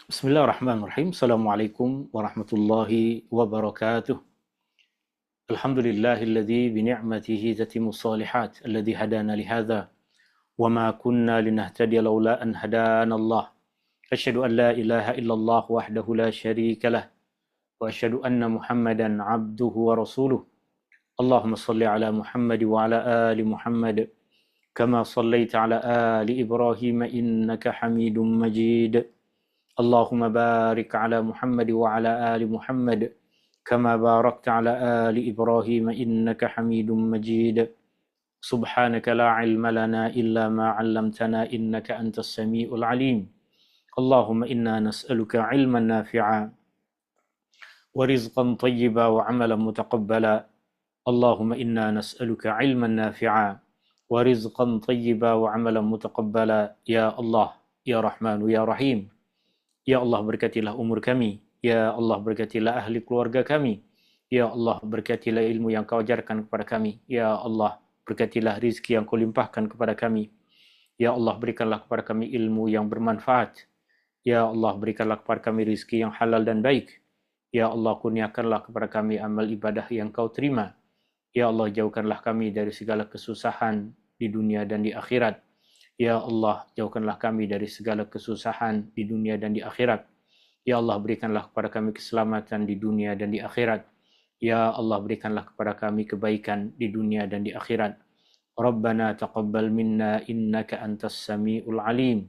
Bismillahirrahmanirrahim. Assalamualaikum warahmatullahi wabarakatuh. Alhamdulillahilladzi bi ni'matihi tatimmu shalihat, alladzi hadana li hadza wa ma kunna linahtadiya laula an hadana Allah. Asyhadu an la ilaha illallah wahdahu la syarika lah wa asyhadu anna Muhammadan 'abduhu wa rasuluh. Allahumma shalli ala Muhammad wa ala ali Muhammad kama shallaita ala ali Ibrahim innaka Hamidum Majid. Allahumma barik ala Muhammad wa ala ali Muhammad kama barakta ala ali Ibrahim innaka Hamidum Majid. Subhanaka la ilma lana illa ma 'allamtana innaka antas samiul alim. Allahumma inna nas'aluka ilman nafi'a wa rizqan tayyiba wa 'amalan mutaqabbala. Allahumma inna nas'aluka ilman nafi'a wa rizqan tayyiba wa 'amalan mutaqabbala. Ya Allah, ya Rahman, ya Rahim. Ya Allah, berkatilah umur kami. Ya Allah, berkatilah ahli keluarga kami. Ya Allah, berkatilah ilmu yang kau ajarkan kepada kami. Ya Allah, berkatilah rizki yang kau limpahkan kepada kami. Ya Allah, berikanlah kepada kami ilmu yang bermanfaat. Ya Allah, berikanlah kepada kami rizki yang halal dan baik. Ya Allah, kurniakanlah kepada kami amal ibadah yang kau terima. Ya Allah, jauhkanlah kami dari segala kesusahan di dunia dan di akhirat. Ya Allah, jauhkanlah kami dari segala kesusahan di dunia dan di akhirat. Ya Allah, berikanlah kepada kami keselamatan di dunia dan di akhirat. Ya Allah, berikanlah kepada kami kebaikan di dunia dan di akhirat. Rabbana taqabbal minna innaka antas samiul alim.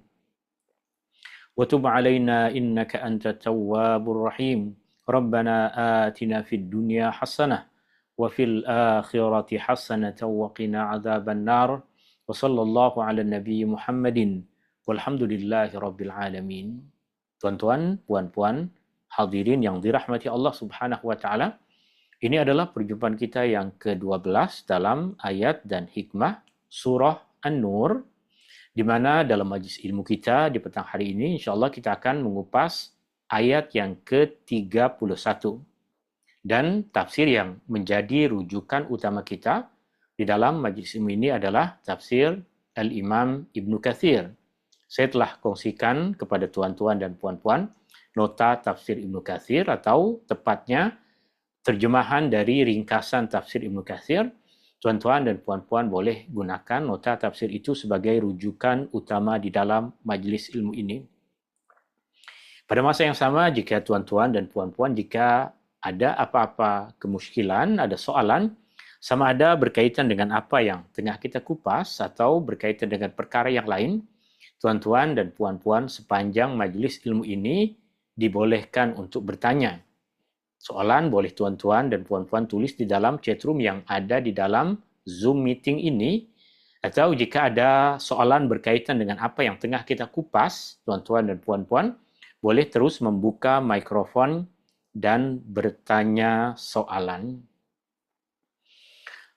Wa tub alaina innaka antat tawwabur rahim. Rabbana atina fid dunya hasanah wa fil akhirati hasanah wa qina adzaban nar. Wa sallallahu ala nabi Muhammadin walhamdulillahi rabbil alamin. Tuan-tuan, puan-puan, hadirin yang dirahmati Allah Subhanahu wa taala. Ini adalah perjumpaan kita yang ke-12 dalam ayat dan hikmah surah An-Nur, di mana dalam majlis ilmu kita di petang hari ini insyaallah kita akan mengupas ayat yang ke-31. Dan tafsir yang menjadi rujukan utama kita di dalam majlis ini adalah tafsir Al-Imam Ibnu Katsir. Saya telah kongsikan kepada tuan-tuan dan puan-puan nota tafsir Ibnu Katsir, atau tepatnya terjemahan dari ringkasan tafsir Ibnu Katsir. Tuan-tuan dan puan-puan boleh gunakan nota tafsir itu sebagai rujukan utama di dalam majlis ilmu ini. Pada masa yang sama, jika tuan-tuan dan puan-puan jika ada apa-apa kemusykilan, ada soalan, sama ada berkaitan dengan apa yang tengah kita kupas atau berkaitan dengan perkara yang lain, tuan-tuan dan puan-puan sepanjang majlis ilmu ini dibolehkan untuk bertanya. Soalan boleh tuan-tuan dan puan-puan tulis di dalam chatroom yang ada di dalam Zoom meeting ini, atau jika ada soalan berkaitan dengan apa yang tengah kita kupas, tuan-tuan dan puan-puan boleh terus membuka mikrofon dan bertanya soalan.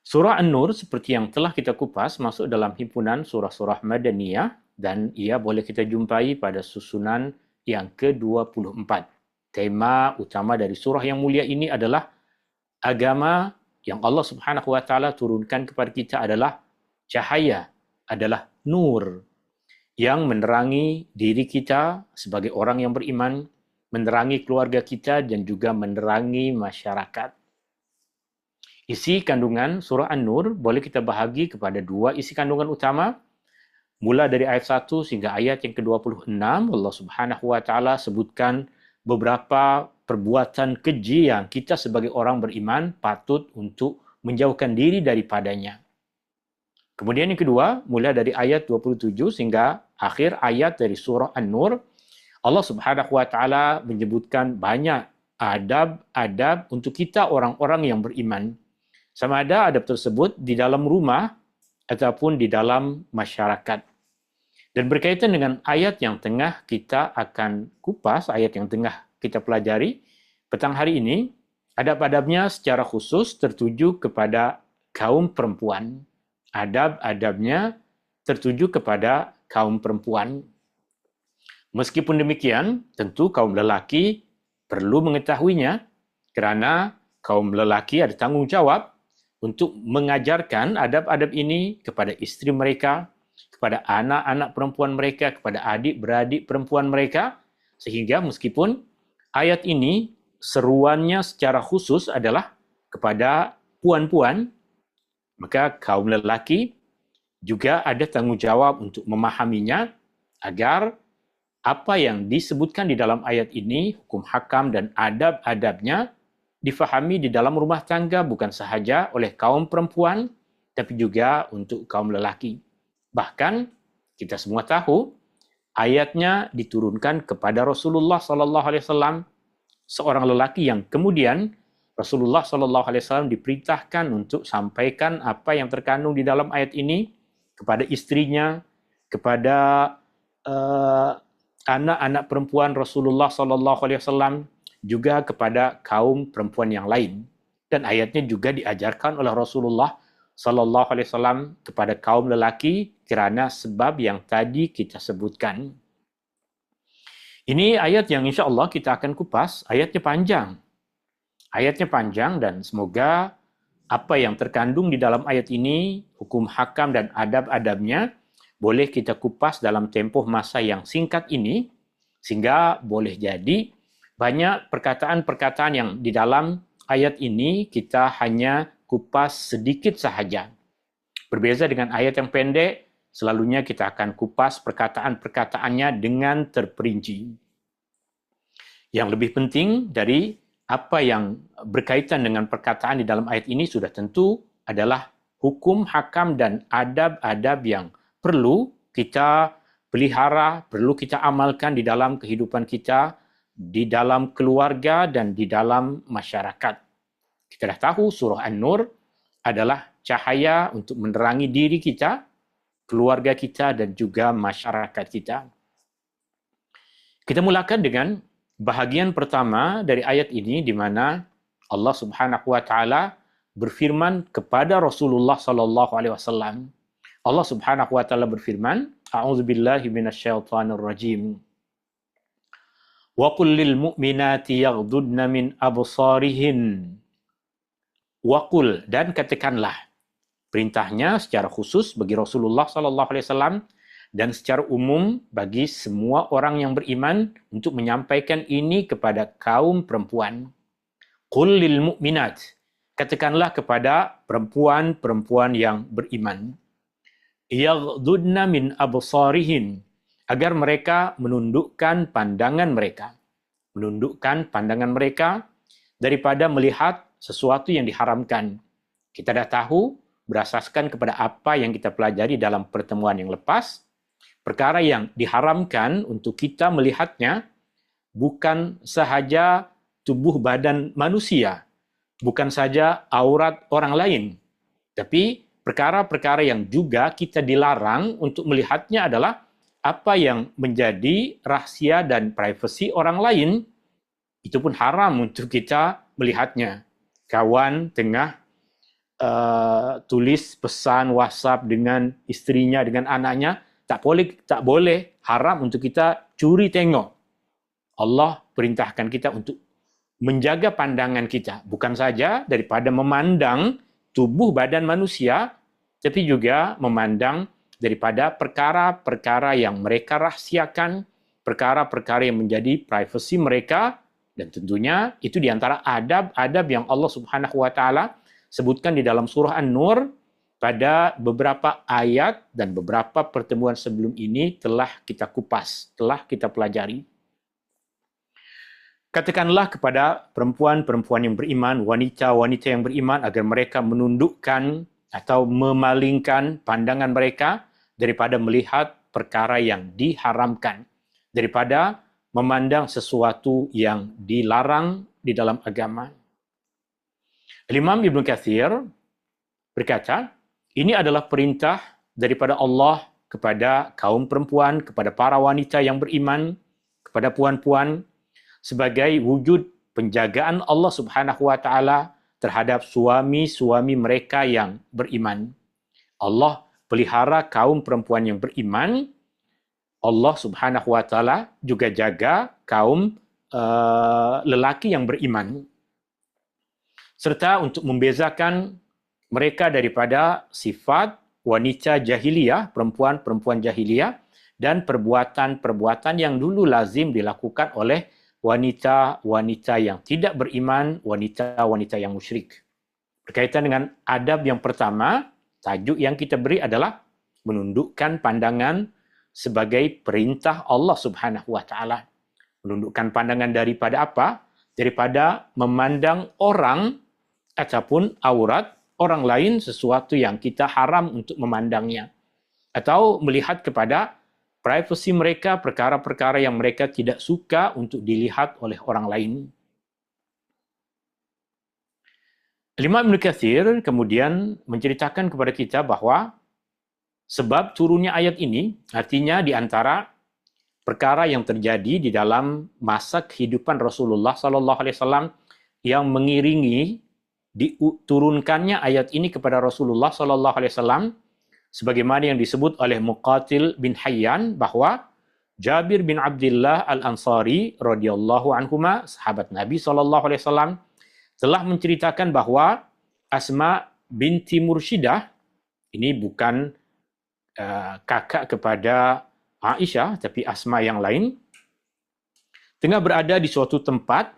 Surah An-Nur seperti yang telah kita kupas masuk dalam himpunan surah-surah Madaniyah dan ia boleh kita jumpai pada susunan yang ke-24. Tema utama dari surah yang mulia ini adalah agama yang Allah Subhanahu wa taala turunkan kepada kita adalah cahaya, adalah nur yang menerangi diri kita sebagai orang yang beriman, menerangi keluarga kita dan juga menerangi masyarakat. Isi kandungan surah An-Nur boleh kita bahagi kepada dua isi kandungan utama. Mula dari ayat 1 hingga ayat yang ke-26, Allah Subhanahu wa taala sebutkan beberapa perbuatan keji yang kita sebagai orang beriman patut untuk menjauhkan diri daripadanya. Kemudian yang kedua, mula dari ayat 27 hingga akhir ayat dari surah An-Nur, Allah Subhanahu wa taala menyebutkan banyak adab-adab untuk kita orang-orang yang beriman. Sama ada adab tersebut di dalam rumah ataupun di dalam masyarakat. Dan berkaitan dengan ayat yang tengah kita akan kupas, ayat yang tengah kita pelajari petang hari ini, adab-adabnya secara khusus tertuju kepada kaum perempuan. Adab-adabnya tertuju kepada kaum perempuan. Meskipun demikian, tentu kaum lelaki perlu mengetahuinya kerana kaum lelaki ada tanggungjawab untuk mengajarkan adab-adab ini kepada isteri mereka, kepada anak-anak perempuan mereka, kepada adik-beradik perempuan mereka, Sehingga meskipun ayat ini seruannya secara khusus adalah kepada puan-puan, maka kaum lelaki juga ada tanggungjawab untuk memahaminya agar apa yang disebutkan di dalam ayat ini, hukum hakam dan adab-adabnya, difahami di dalam rumah tangga bukan sahaja oleh kaum perempuan, tapi juga untuk kaum lelaki. Bahkan kita semua tahu ayatnya diturunkan kepada Rasulullah SAW, seorang lelaki yang kemudian Rasulullah SAW diperintahkan untuk sampaikan apa yang terkandung di dalam ayat ini kepada istrinya, kepada anak-anak perempuan Rasulullah SAW, juga kepada kaum perempuan yang lain. Dan ayatnya juga diajarkan oleh Rasulullah SAW kepada kaum lelaki kerana sebab yang tadi kita sebutkan. Ini ayat yang insya Allah kita akan kupas. Ayatnya panjang. Ayatnya panjang dan semoga apa yang terkandung di dalam ayat ini, hukum hakam dan adab-adabnya, boleh kita kupas dalam tempoh masa yang singkat ini, sehingga boleh jadi banyak perkataan-perkataan yang di dalam ayat ini kita hanya kupas sedikit sahaja. Berbeza dengan ayat yang pendek, selalunya kita akan kupas perkataan-perkataannya dengan terperinci. Yang lebih penting dari apa yang berkaitan dengan perkataan di dalam ayat ini sudah tentu adalah hukum hakam dan adab-adab yang perlu kita pelihara, perlu kita amalkan di dalam kehidupan kita, di dalam keluarga dan di dalam masyarakat. Kita dah tahu surah An-Nur adalah cahaya untuk menerangi diri kita, keluarga kita dan juga masyarakat kita. Kita mulakan dengan bahagian pertama dari ayat ini di mana Allah Subhanahu wa taala berfirman kepada Rasulullah sallallahu alaihi wasallam. Allah Subhanahu wa taala berfirman, A'udzubillahi minasyaitonir rajim. Wa qul lil mu'minati yaghdudna min absarihin. Wa qul, dan katakanlah. Perintahnya secara khusus bagi Rasulullah sallallahu alaihi wasallam dan secara umum bagi semua orang yang beriman untuk menyampaikan ini kepada kaum perempuan. Qul lil mu'minat, katakanlah kepada perempuan-perempuan yang beriman. Yaghdudna min absarihin, agar mereka menundukkan pandangan mereka. Menundukkan pandangan mereka daripada melihat sesuatu yang diharamkan. Kita dah tahu, berasaskan kepada apa yang kita pelajari dalam pertemuan yang lepas, perkara yang diharamkan untuk kita melihatnya bukan sahaja tubuh badan manusia, bukan saja aurat orang lain, tapi perkara-perkara yang juga kita dilarang untuk melihatnya adalah apa yang menjadi rahsia dan privasi orang lain, itu pun haram untuk kita melihatnya. Kawan tengah tulis pesan WhatsApp dengan istrinya, dengan anaknya, tak boleh, haram untuk kita curi tengok. Allah perintahkan kita untuk menjaga pandangan kita, bukan saja daripada memandang tubuh badan manusia, tapi juga memandang daripada perkara-perkara yang mereka rahsiakan, perkara-perkara yang menjadi privasi mereka, dan tentunya itu di antara adab-adab yang Allah Subhanahu wa taala sebutkan di dalam surah An-Nur pada beberapa ayat dan beberapa pertemuan sebelum ini telah kita kupas, telah kita pelajari. Katakanlah kepada perempuan-perempuan yang beriman, wanita-wanita yang beriman agar mereka menundukkan atau memalingkan pandangan mereka daripada melihat perkara yang diharamkan, daripada memandang sesuatu yang dilarang di dalam agama. Imam Ibn Katsir berkata, ini adalah perintah daripada Allah kepada kaum perempuan, kepada para wanita yang beriman, kepada puan-puan, sebagai wujud penjagaan Allah Subhanahu wa taala terhadap suami-suami mereka yang beriman. Allah pelihara kaum perempuan yang beriman. Allah Subhanahu wa taala juga jaga kaum lelaki yang beriman. Serta untuk membezakan mereka daripada sifat wanita jahiliyah, perempuan-perempuan jahiliyah dan perbuatan-perbuatan yang dulu lazim dilakukan oleh wanita-wanita yang tidak beriman, wanita-wanita yang musyrik. Berkaitan dengan adab yang pertama, tajuk yang kita beri adalah menundukkan pandangan sebagai perintah Allah Subhanahu wa taala. Menundukkan pandangan daripada apa? Daripada memandang orang ataupun aurat orang lain sesuatu yang kita haram untuk memandangnya. Atau melihat kepada privasi mereka, perkara-perkara yang mereka tidak suka untuk dilihat oleh orang lain. Imam Ibn Katsir kemudian menceritakan kepada kita bahawa sebab turunnya ayat ini, artinya di antara perkara yang terjadi di dalam masa kehidupan Rasulullah SAW yang mengiringi diturunkannya ayat ini kepada Rasulullah SAW, sebagaimana yang disebut oleh Muqatil bin Hayyan bahawa Jabir bin Abdullah Al-Ansari radhiyallahu anhuma, sahabat Nabi SAW, telah menceritakan bahawa Asma binti Murshidah, ini bukan kakak kepada Aisyah, tapi Asma yang lain, tengah berada di suatu tempat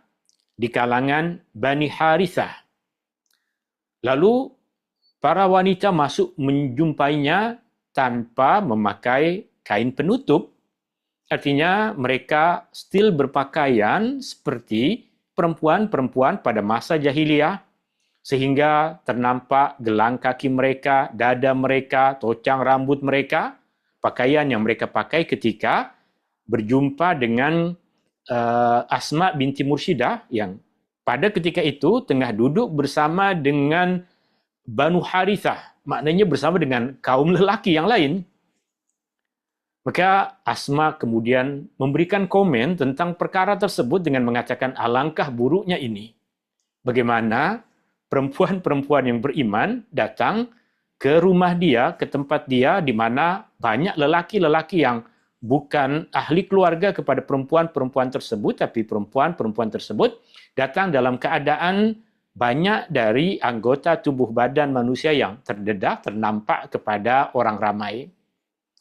di kalangan Bani Harithah. Lalu para wanita masuk menjumpainya tanpa memakai kain penutup. Artinya mereka still berpakaian seperti perempuan-perempuan pada masa jahiliyah, sehingga ternampak gelang kaki mereka, dada mereka, tocang rambut mereka, pakaian yang mereka pakai ketika berjumpa dengan Asma binti Murshidah yang pada ketika itu tengah duduk bersama dengan Banu Harithah, maknanya bersama dengan kaum lelaki yang lain. Maka Asma kemudian memberikan komen tentang perkara tersebut dengan mengatakan alangkah buruknya ini. Bagaimana perempuan-perempuan yang beriman datang ke rumah dia, ke tempat dia di mana banyak lelaki-lelaki yang bukan ahli keluarga kepada perempuan-perempuan tersebut, tapi perempuan-perempuan tersebut datang dalam keadaan banyak dari anggota tubuh badan manusia yang terdedah, ternampak kepada orang ramai.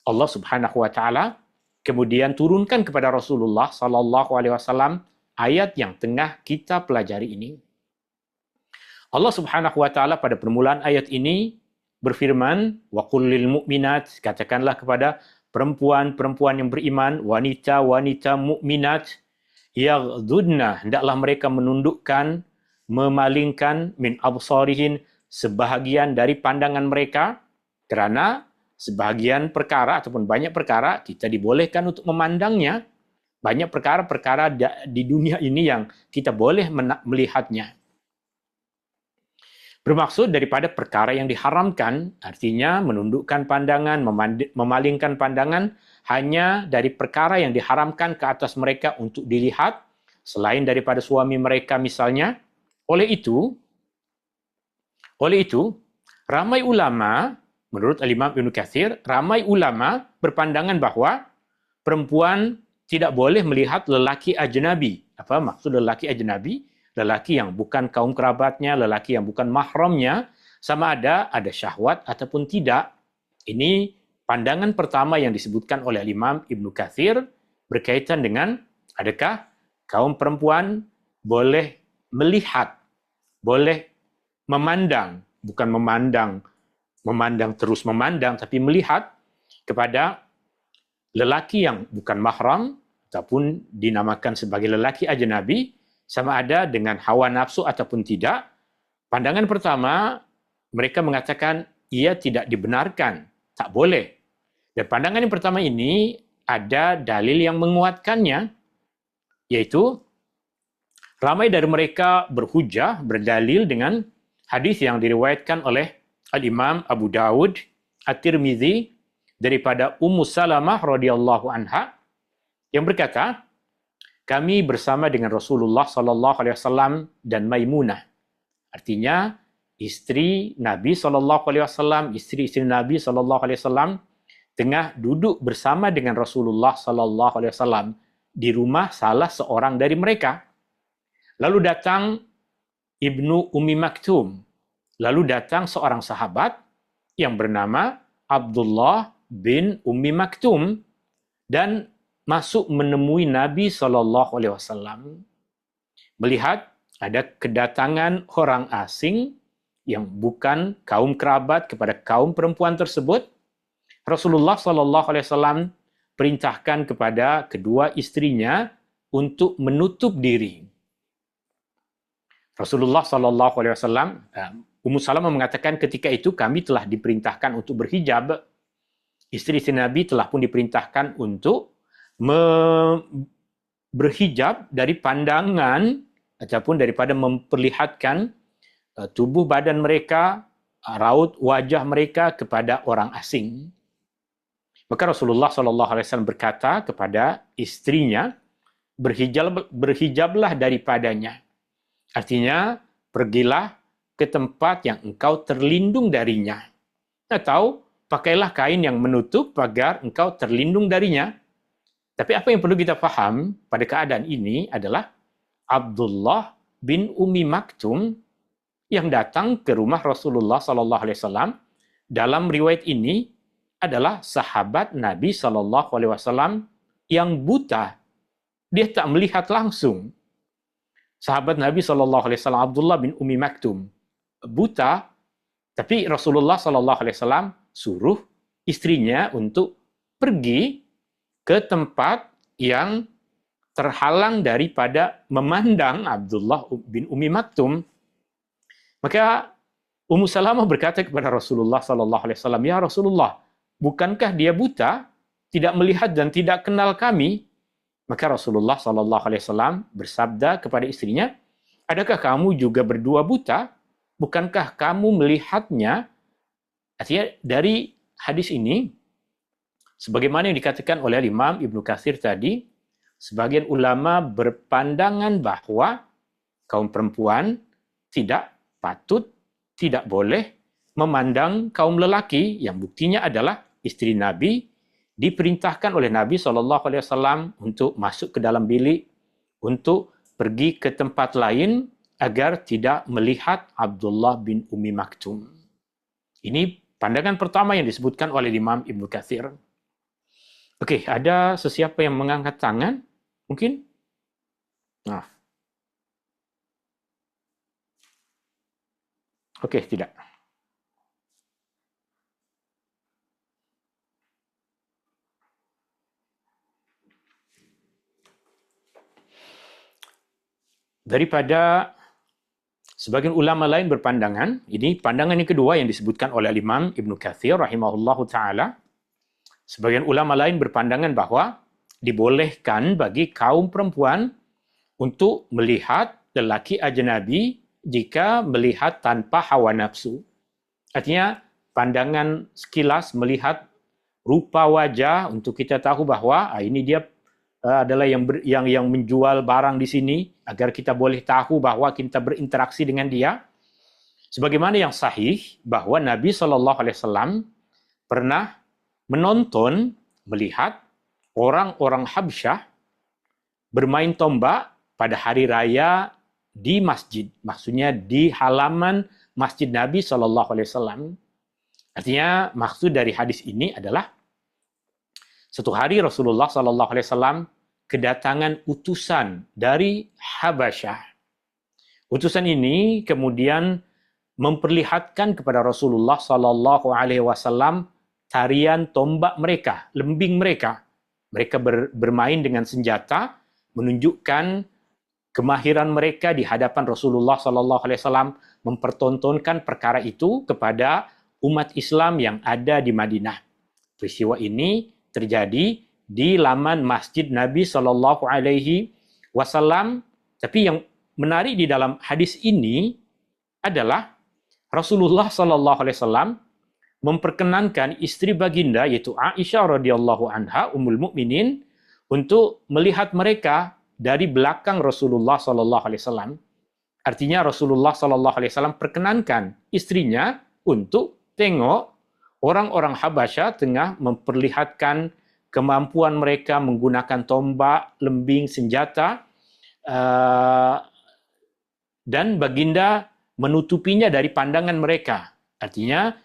Allah Subhanahu wa taala kemudian turunkan kepada Rasulullah sallallahu alaihi wasallam ayat yang tengah kita pelajari ini. Allah Subhanahu wa taala pada permulaan ayat ini berfirman, wa qul lil mu'minat, katakanlah kepada perempuan-perempuan yang beriman, wanita-wanita mukminat, yaghdudna, hendaklah mereka menundukkan, memalingkan min absarihin, sebahagian dari pandangan mereka, kerana sebahagian perkara ataupun banyak perkara kita dibolehkan untuk memandangnya. Banyak perkara-perkara di dunia ini yang kita boleh melihatnya. Bermaksud daripada perkara yang diharamkan, artinya menundukkan pandangan, memalingkan pandangan hanya dari perkara yang diharamkan ke atas mereka untuk dilihat, selain daripada suami mereka misalnya. Oleh itu, ramai ulama, menurut Imam Ibn Katsir, ramai ulama berpandangan bahawa perempuan tidak boleh melihat lelaki ajnabi. Apa maksud lelaki ajnabi? Lelaki yang bukan kaum kerabatnya, lelaki yang bukan mahramnya, sama ada syahwat ataupun tidak. Ini pandangan pertama yang disebutkan oleh Imam Ibn Katsir berkaitan dengan adakah kaum perempuan boleh melihat, boleh memandang, bukan memandang terus memandang, tapi melihat kepada lelaki yang bukan mahram ataupun dinamakan sebagai lelaki ajnabi, sama ada dengan hawa nafsu ataupun tidak. Pandangan pertama, mereka mengatakan ia tidak dibenarkan, tak boleh. Dan pandangan yang pertama ini ada dalil yang menguatkannya, yaitu ramai dari mereka berhujah, berdalil dengan hadis yang diriwayatkan oleh Al-Imam Abu Dawud, At-Tirmizi, daripada Ummu Salamah radhiyallahu anha yang berkata, kami bersama dengan Rasulullah sallallahu alaihi wasallam dan Maimunah. Artinya istri Nabi sallallahu alaihi wasallam, istri-istri Nabi sallallahu alaihi wasallam tengah duduk bersama dengan Rasulullah sallallahu alaihi wasallam di rumah salah seorang dari mereka. Lalu datang Ibnu Ummi Maktum. Lalu datang seorang sahabat yang bernama Abdullah bin Ummi Maktum. dan masuk menemui Nabi SAW. Melihat ada kedatangan orang asing yang bukan kaum kerabat kepada kaum perempuan tersebut, Rasulullah SAW perintahkan kepada kedua istrinya untuk menutup diri. Rasulullah SAW, Ummu Salamah mengatakan ketika itu kami telah diperintahkan untuk berhijab. Istri-istri Nabi telah pun diperintahkan untuk berhijab dari pandangan ataupun daripada memperlihatkan tubuh badan mereka, raut wajah mereka kepada orang asing. Maka Rasulullah SAW berkata kepada istrinya, berhijablah daripadanya. Artinya, pergilah ke tempat yang engkau terlindung darinya. Atau, pakailah kain yang menutup agar engkau terlindung darinya. Tapi apa yang perlu kita faham pada keadaan ini adalah Abdullah bin Ummi Maktum yang datang ke rumah Rasulullah SAW. Dalam riwayat ini adalah sahabat Nabi SAW yang buta. Dia tak melihat langsung. Sahabat Nabi SAW, Abdullah bin Ummi Maktum, buta, tapi Rasulullah SAW suruh istrinya untuk pergi ke tempat yang terhalang daripada memandang Abdullah bin Ummi Maktum. Maka Ummu Salamah berkata kepada Rasulullah SAW, "Ya Rasulullah, bukankah dia buta, tidak melihat dan tidak kenal kami?" Maka Rasulullah SAW bersabda kepada istrinya, "Adakah kamu juga berdua buta? Bukankah kamu melihatnya?" Artinya dari hadis ini, sebagaimana yang dikatakan oleh Imam Ibnu Katsir tadi, sebagian ulama berpandangan bahwa kaum perempuan tidak patut, tidak boleh memandang kaum lelaki, yang buktinya adalah istri Nabi diperintahkan oleh Nabi SAW untuk masuk ke dalam bilik, untuk pergi ke tempat lain agar tidak melihat Abdullah bin Ummi Maktum. Ini pandangan pertama yang disebutkan oleh Imam Ibnu Katsir. Okey, ada sesiapa yang mengangkat tangan? Mungkin? Nah. Okey, tidak. Daripada sebagian ulama lain berpandangan, ini pandangan yang kedua yang disebutkan oleh Imam Ibnu Katsir rahimahullahu taala. Sebagian ulama lain berpandangan bahawa dibolehkan bagi kaum perempuan untuk melihat lelaki ajnabi jika melihat tanpa hawa nafsu. Artinya, pandangan sekilas melihat rupa wajah untuk kita tahu bahawa ini dia adalah yang menjual barang di sini agar kita boleh tahu bahawa kita berinteraksi dengan dia. Sebagaimana yang sahih bahawa Nabi SAW pernah menonton, melihat orang-orang Habsyah bermain tombak pada hari raya di masjid. Maksudnya di halaman masjid Nabi SAW. Artinya maksud dari hadis ini adalah satu hari Rasulullah SAW kedatangan utusan dari Habasyah. Utusan ini kemudian memperlihatkan kepada Rasulullah SAW tarian tombak mereka, lembing mereka. Mereka bermain dengan senjata, menunjukkan kemahiran mereka di hadapan Rasulullah SAW, mempertontonkan perkara itu kepada umat Islam yang ada di Madinah. Peristiwa ini terjadi di laman Masjid Nabi SAW. Tapi yang menarik di dalam hadis ini adalah Rasulullah SAW memperkenankan istri baginda yaitu Aisyah radhiyallahu anha ummul mukminin untuk melihat mereka dari belakang Rasulullah SAW. Artinya Rasulullah SAW perkenankan istrinya untuk tengok orang-orang Habasyah tengah memperlihatkan kemampuan mereka menggunakan tombak, lembing, senjata, dan baginda menutupinya dari pandangan mereka. Artinya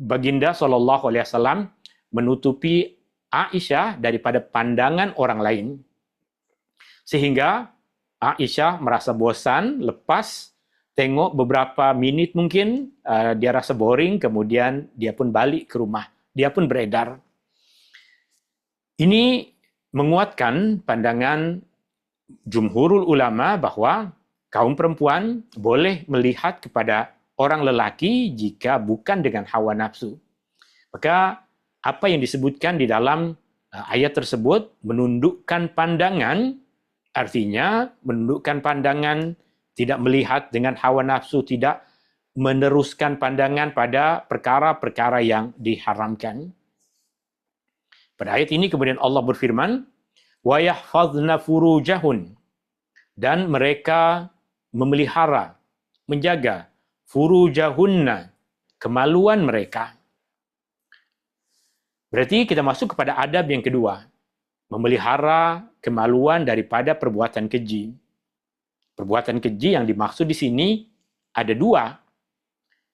baginda SAW menutupi Aisyah daripada pandangan orang lain. Sehingga Aisyah merasa bosan, lepas, tengok beberapa minit mungkin, dia rasa boring, kemudian dia pun balik ke rumah. Dia pun beredar. Ini menguatkan pandangan jumhurul ulama bahwa kaum perempuan boleh melihat kepada orang lelaki jika bukan dengan hawa nafsu. Maka apa yang disebutkan di dalam ayat tersebut menundukkan pandangan, artinya menundukkan pandangan, tidak melihat dengan hawa nafsu, tidak meneruskan pandangan pada perkara-perkara yang diharamkan. Pada ayat ini kemudian Allah berfirman, wa yahfazna furujahun, dan mereka memelihara, menjaga furujahunna, kemaluan mereka. Berarti kita masuk kepada adab yang kedua, memelihara kemaluan daripada perbuatan keji. Perbuatan keji yang dimaksud di sini ada dua.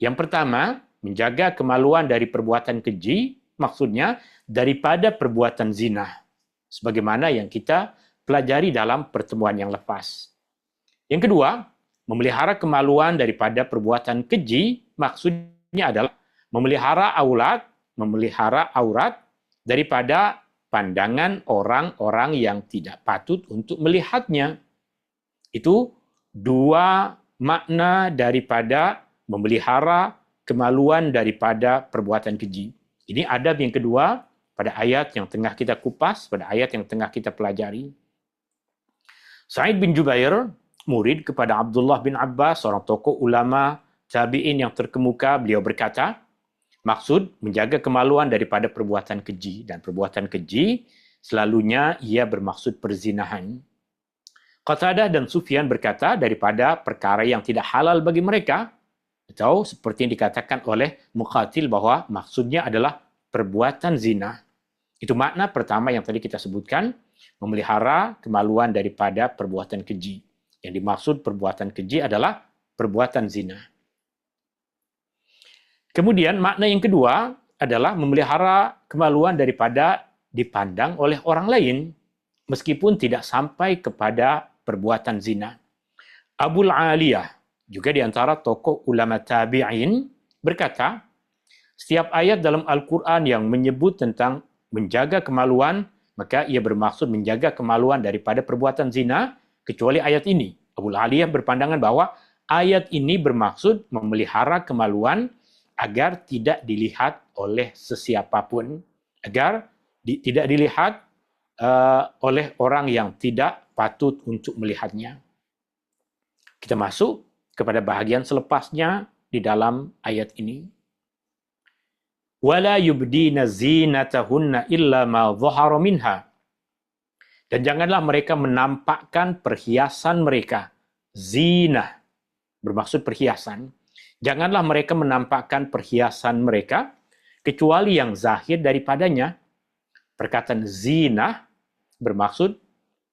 Yang pertama, menjaga kemaluan dari perbuatan keji, maksudnya daripada perbuatan zina. Sebagaimana yang kita pelajari dalam pertemuan yang lepas. Yang kedua, memelihara kemaluan daripada perbuatan keji, maksudnya adalah memelihara aurat daripada pandangan orang-orang yang tidak patut untuk melihatnya. Itu dua makna daripada memelihara kemaluan daripada perbuatan keji. Ini adab yang kedua pada ayat yang tengah kita kupas, pada ayat yang tengah kita pelajari. Sa'id bin Jubair, murid kepada Abdullah bin Abbas, seorang tokoh ulama tabi'in yang terkemuka, beliau berkata, maksud menjaga kemaluan daripada perbuatan keji, dan perbuatan keji selalunya ia bermaksud perzinahan. Qatadah dan Sufyan berkata daripada perkara yang tidak halal bagi mereka, atau seperti yang dikatakan oleh Muqatil bahwa maksudnya adalah perbuatan zina. Itu makna pertama yang tadi kita sebutkan, memelihara kemaluan daripada perbuatan keji. Yang dimaksud perbuatan keji adalah perbuatan zina. Kemudian makna yang kedua adalah memelihara kemaluan daripada dipandang oleh orang lain, meskipun tidak sampai kepada perbuatan zina. Abul Aliyah, juga di antara tokoh ulama tabi'in, berkata, setiap ayat dalam Al-Quran yang menyebut tentang menjaga kemaluan, maka ia bermaksud menjaga kemaluan daripada perbuatan zina, kecuali ayat ini. Abul Aliyah berpandangan bahwa ayat ini bermaksud memelihara kemaluan agar tidak dilihat oleh sesiapapun, agar tidak dilihat oleh orang yang tidak patut untuk melihatnya. Kita masuk kepada bahagian selepasnya di dalam ayat ini. وَلَا يُبْدِينَ زِينَتَهُنَّ إِلَّا مَا ظَهَرَ مِنْهَا. Dan janganlah mereka menampakkan perhiasan mereka. Zina bermaksud perhiasan. Janganlah mereka menampakkan perhiasan mereka kecuali yang zahir daripadanya. Perkataan zina bermaksud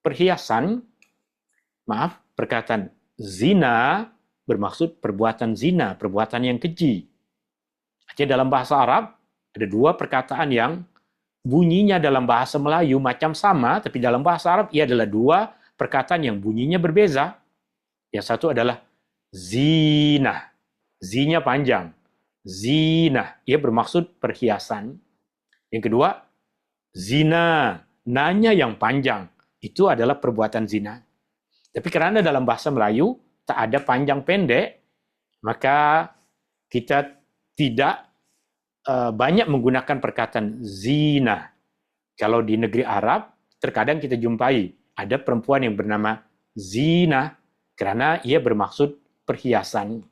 perhiasan. Perkataan zina bermaksud perbuatan zina, perbuatan yang keji. Jadi dalam bahasa Arab ada dua perkataan yang bunyinya dalam bahasa Melayu macam sama, tapi dalam bahasa Arab ia adalah dua perkataan yang bunyinya berbeza. Yang satu adalah zina. Z-nya panjang. Zina. Ia bermaksud perhiasan. Yang kedua, zina. Na-nya yang panjang. Itu adalah perbuatan zina. Tapi kerana dalam bahasa Melayu tak ada panjang pendek, maka kita tidak banyak menggunakan perkataan zina. Kalau di negeri Arab, terkadang kita jumpai ada perempuan yang bernama zina, kerana ia bermaksud perhiasan.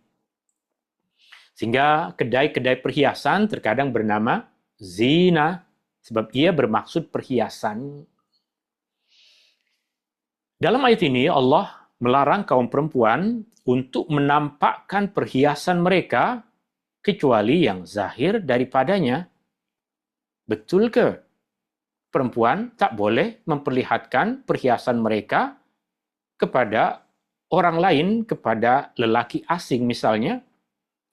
Sehingga kedai-kedai perhiasan terkadang bernama zina, sebab ia bermaksud perhiasan. Dalam ayat ini, Allah melarang kaum perempuan untuk menampakkan perhiasan mereka kecuali yang zahir daripadanya. Betul ke? Perempuan tak boleh memperlihatkan perhiasan mereka kepada orang lain, kepada lelaki asing misalnya.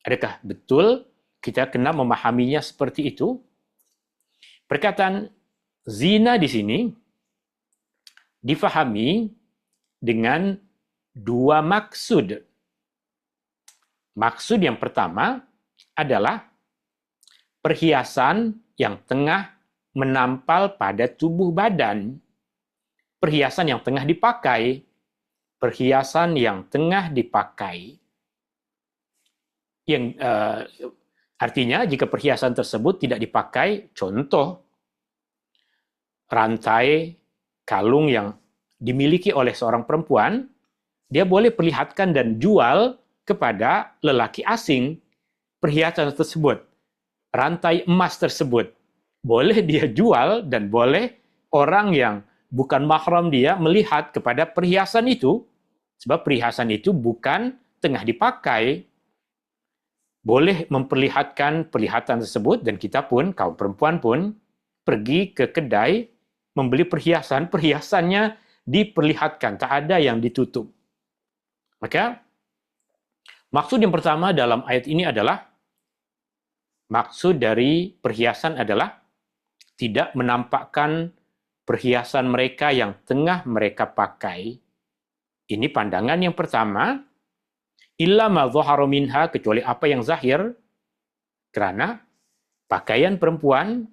Adakah betul kita kena memahaminya seperti itu? Perkataan zina di sini difahami dengan dua maksud. Maksud yang pertama adalah perhiasan yang tengah menampal pada tubuh badan. Perhiasan yang tengah dipakai. Perhiasan yang tengah dipakai. Yang artinya jika perhiasan tersebut tidak dipakai, contoh rantai kalung yang dimiliki oleh seorang perempuan, dia boleh perlihatkan dan jual kepada lelaki asing perhiasan tersebut. Rantai emas tersebut boleh dia jual dan boleh orang yang bukan mahram dia melihat kepada perhiasan itu, sebab perhiasan itu bukan tengah dipakai. Boleh memperlihatkan perlihatan tersebut, dan kita pun, kaum perempuan pun, pergi ke kedai membeli perhiasan, perhiasannya diperlihatkan, tak ada yang ditutup. Maka maksud yang pertama dalam ayat ini adalah, maksud dari perhiasan adalah tidak menampakkan perhiasan mereka yang tengah mereka pakai. Ini pandangan yang pertama. Illa ma dhahara minha, kecuali apa yang zahir, kerana pakaian perempuan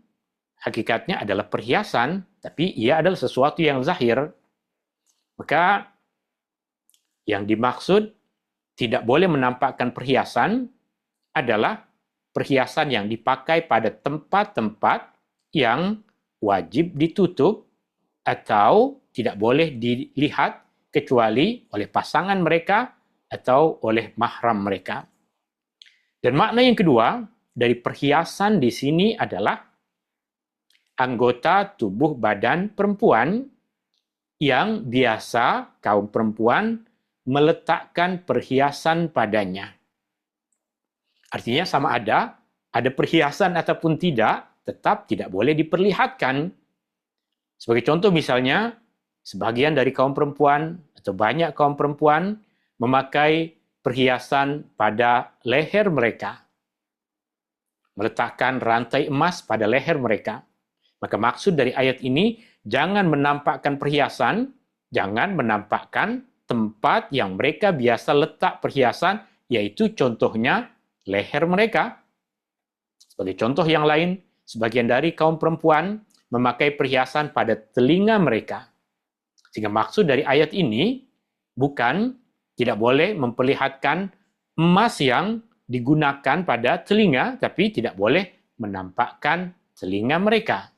hakikatnya adalah perhiasan, tapi ia adalah sesuatu yang zahir. Maka yang dimaksud tidak boleh menampakkan perhiasan adalah perhiasan yang dipakai pada tempat-tempat yang wajib ditutup atau tidak boleh dilihat kecuali oleh pasangan mereka atau oleh mahram mereka. Dan makna yang kedua dari perhiasan di sini adalah anggota tubuh badan perempuan yang biasa kaum perempuan meletakkan perhiasan padanya. Artinya sama ada perhiasan ataupun tidak, tetap tidak boleh diperlihatkan. Sebagai contoh misalnya, sebagian dari kaum perempuan atau banyak kaum perempuan memakai perhiasan pada leher mereka. Meletakkan rantai emas pada leher mereka. Maka maksud dari ayat ini, jangan menampakkan perhiasan, jangan menampakkan tempat yang mereka biasa letak perhiasan, yaitu contohnya leher mereka. Sebagai contoh yang lain, sebagian dari kaum perempuan memakai perhiasan pada telinga mereka. Sehingga maksud dari ayat ini bukan tidak boleh memperlihatkan emas yang digunakan pada telinga, tapi tidak boleh menampakkan telinga mereka.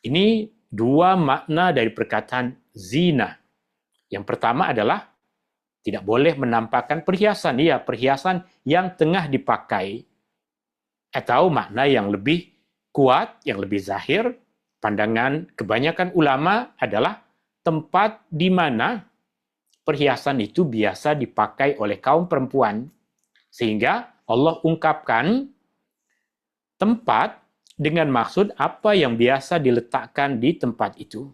Ini dua makna dari perkataan zina. Yang pertama adalah tidak boleh menampakkan perhiasan, perhiasan yang tengah dipakai. Atau makna yang lebih kuat, yang lebih zahir, pandangan kebanyakan ulama adalah tempat di mana perhiasan itu biasa dipakai oleh kaum perempuan. Sehingga Allah ungkapkan tempat dengan maksud apa yang biasa diletakkan di tempat itu.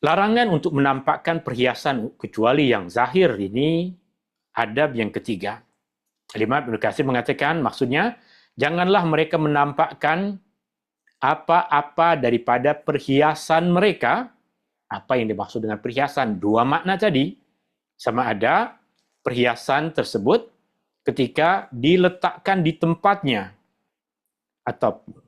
Larangan untuk menampakkan perhiasan kecuali yang zahir ini adab yang ketiga. Imam Ibnu Katsir mengatakan maksudnya, janganlah mereka menampakkan apa-apa daripada perhiasan mereka. Apa yang dimaksud dengan perhiasan? Dua makna tadi. Sama ada perhiasan tersebut ketika diletakkan di tempatnya.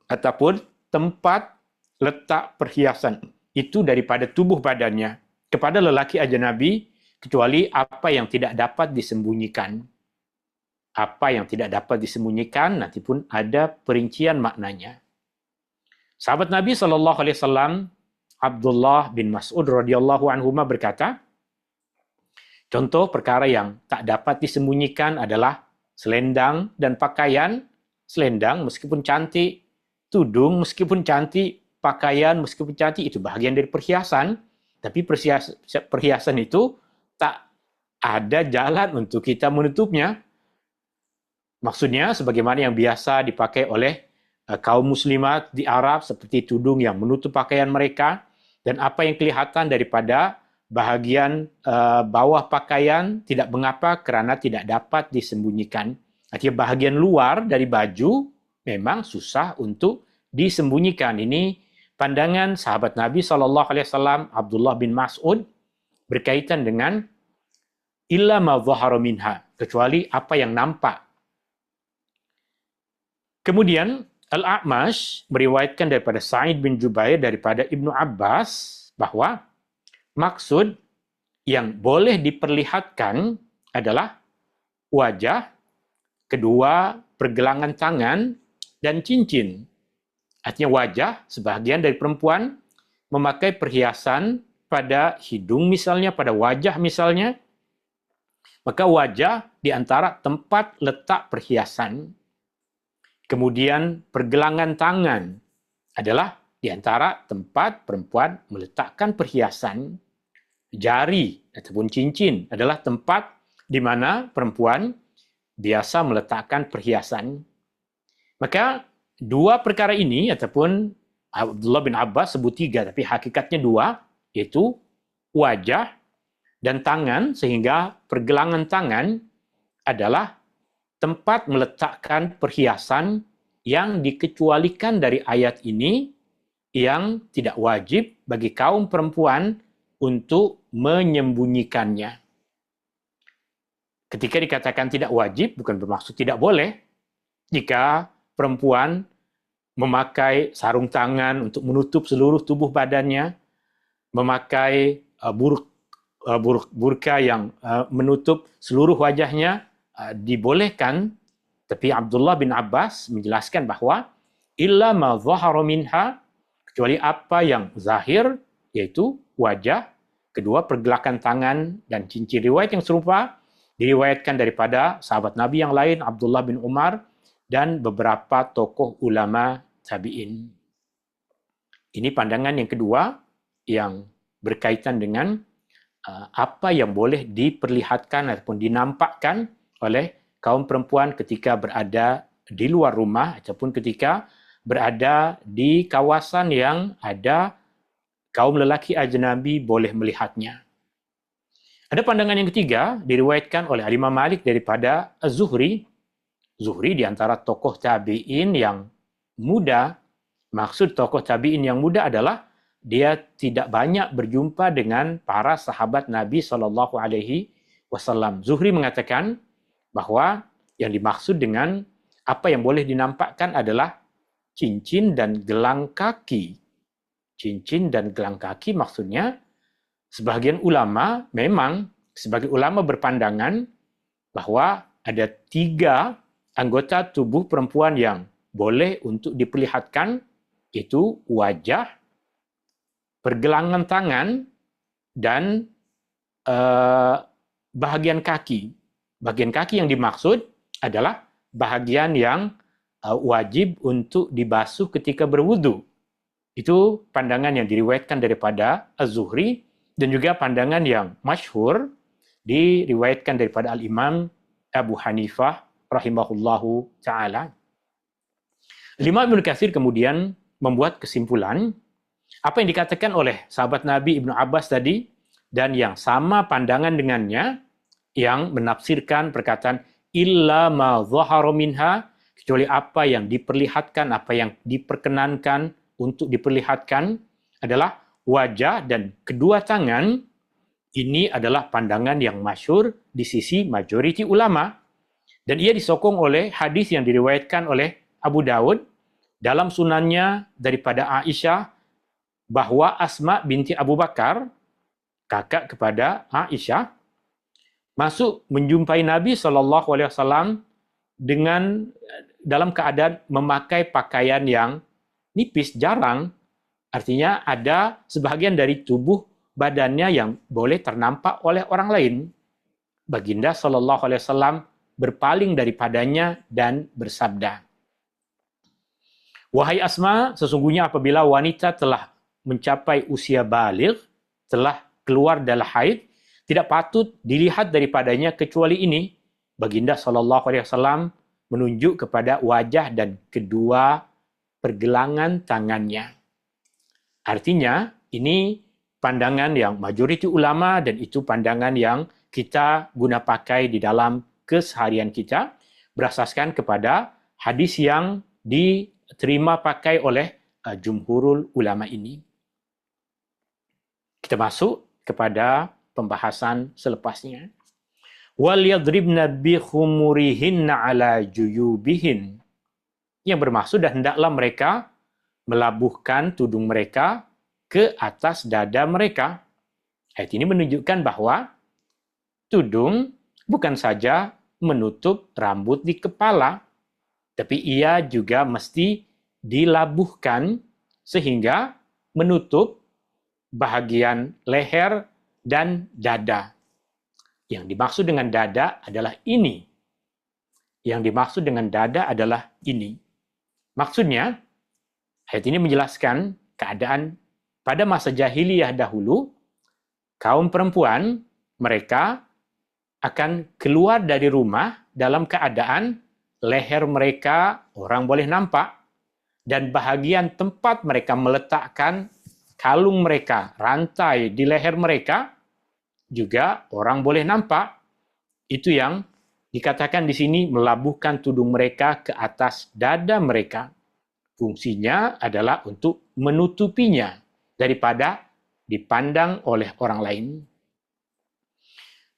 Ataupun tempat letak perhiasan itu daripada tubuh badannya. Kepada lelaki ajnabi, kecuali apa yang tidak dapat disembunyikan. Apa yang tidak dapat disembunyikan, nanti pun ada perincian maknanya. Sahabat Nabi SAW, Abdullah bin Mas'ud radhiyallahu anhuma berkata, contoh perkara yang tak dapat disembunyikan adalah selendang dan pakaian. Selendang meskipun cantik, tudung meskipun cantik, pakaian meskipun cantik, itu bahagian dari perhiasan. Tapi perhiasan itu tak ada jalan untuk kita menutupnya. Maksudnya sebagaimana yang biasa dipakai oleh kaum muslimat di Arab, seperti tudung yang menutup pakaian mereka, dan apa yang kelihatan daripada bahagian bawah pakaian tidak mengapa kerana tidak dapat disembunyikan. Artinya bahagian luar dari baju memang susah untuk disembunyikan. Ini pandangan sahabat Nabi SAW, Abdullah bin Mas'ud, berkaitan dengan illa ma dhahara minha, kecuali apa yang nampak. Kemudian Al-A'mash meriwayatkan daripada Sa'id bin Jubair daripada Ibnu Abbas bahwa maksud yang boleh diperlihatkan adalah wajah, kedua pergelangan tangan, dan cincin. Artinya wajah, sebahagian dari perempuan memakai perhiasan pada hidung misalnya, pada wajah misalnya, maka wajah di antara tempat letak perhiasan. Kemudian pergelangan tangan adalah di antara tempat perempuan meletakkan perhiasan. Jari ataupun cincin adalah tempat di mana perempuan biasa meletakkan perhiasan. Maka dua perkara ini, ataupun Abdullah bin Abbas sebut tiga, tapi hakikatnya dua, yaitu wajah dan tangan, sehingga pergelangan tangan adalah tempat meletakkan perhiasan yang dikecualikan dari ayat ini, yang tidak wajib bagi kaum perempuan untuk menyembunyikannya. Ketika dikatakan tidak wajib, bukan bermaksud tidak boleh. Jika perempuan memakai sarung tangan untuk menutup seluruh tubuh badannya, memakai burka yang menutup seluruh wajahnya, dibolehkan. Tapi Abdullah bin Abbas menjelaskan bahwa illa ma dhahara minha, kecuali apa yang zahir, yaitu wajah, kedua pergelakan tangan dan cincin. Riwayat yang serupa diriwayatkan daripada sahabat Nabi yang lain, Abdullah bin Umar, dan beberapa tokoh ulama tabi'in. Ini pandangan yang kedua yang berkaitan dengan apa yang boleh diperlihatkan ataupun dinampakkan oleh kaum perempuan ketika berada di luar rumah ataupun ketika berada di kawasan yang ada kaum lelaki ajnabi boleh melihatnya. Ada pandangan yang ketiga diriwayatkan oleh Imam Malik daripada Az-Zuhri. Zuhri di antara tokoh tabi'in yang muda. Maksud tokoh tabi'in yang muda adalah dia tidak banyak berjumpa dengan para sahabat Nabi SAW. Zuhri mengatakan bahwa yang dimaksud dengan apa yang boleh dinampakkan adalah cincin dan gelang kaki. Cincin dan gelang kaki maksudnya, sebagian ulama memang, sebagian ulama berpandangan bahwa ada 3 anggota tubuh perempuan yang boleh untuk diperlihatkan, yaitu wajah, pergelangan tangan, dan bahagian kaki. Bahagian kaki yang dimaksud adalah bahagian yang wajib untuk dibasuh ketika berwudu. Itu pandangan yang diriwayatkan daripada Az-Zuhri, dan juga pandangan yang masyhur diriwayatkan daripada Al-Imam Abu Hanifah rahimahullahu ta'ala. Imam Ibn Katsir kemudian membuat kesimpulan, apa yang dikatakan oleh sahabat Nabi Ibnu Abbas tadi, dan yang sama pandangan dengannya, yang menafsirkan perkataan illa ma dhahara minha, kecuali apa yang diperlihatkan, apa yang diperkenankan untuk diperlihatkan, adalah wajah dan kedua tangan. Ini adalah pandangan yang masyhur di sisi majoriti ulama, dan ia disokong oleh hadis yang diriwayatkan oleh Abu Daud dalam sunannya daripada Aisyah, bahwa Asma binti Abu Bakar, kakak kepada Aisyah, masuk menjumpai Nabi SAW dengan dalam keadaan memakai pakaian yang nipis, jarang. Artinya ada sebahagian dari tubuh badannya yang boleh ternampak oleh orang lain. Baginda SAW berpaling daripadanya dan bersabda, "Wahai Asma, sesungguhnya apabila wanita telah mencapai usia baligh, telah keluar dari haid, tidak patut dilihat daripadanya kecuali ini." Baginda SAW menunjuk kepada wajah dan kedua pergelangan tangannya. Artinya, ini pandangan yang majoriti ulama, dan itu pandangan yang kita guna pakai di dalam keseharian kita, berasaskan kepada hadis yang diterima pakai oleh jumhurul ulama ini. Kita masuk kepada pembahasan selepasnya. Wal yadribna bi khumurihinna ala juyubihin. Yang bermaksud dan hendaklah mereka melabuhkan tudung mereka ke atas dada mereka. Ayat ini menunjukkan bahwa tudung bukan saja menutup rambut di kepala, tapi ia juga mesti dilabuhkan sehingga menutup bahagian leher dan dada. Yang dimaksud dengan dada adalah ini. Yang dimaksud dengan dada adalah ini. Maksudnya, ayat ini menjelaskan keadaan pada masa jahiliyah dahulu, kaum perempuan mereka akan keluar dari rumah dalam keadaan leher mereka orang boleh nampak dan bahagian tempat mereka meletakkan kalung mereka, rantai di leher mereka juga orang boleh nampak. Itu yang dikatakan di sini melabuhkan tudung mereka ke atas dada mereka. Fungsinya adalah untuk menutupinya daripada dipandang oleh orang lain.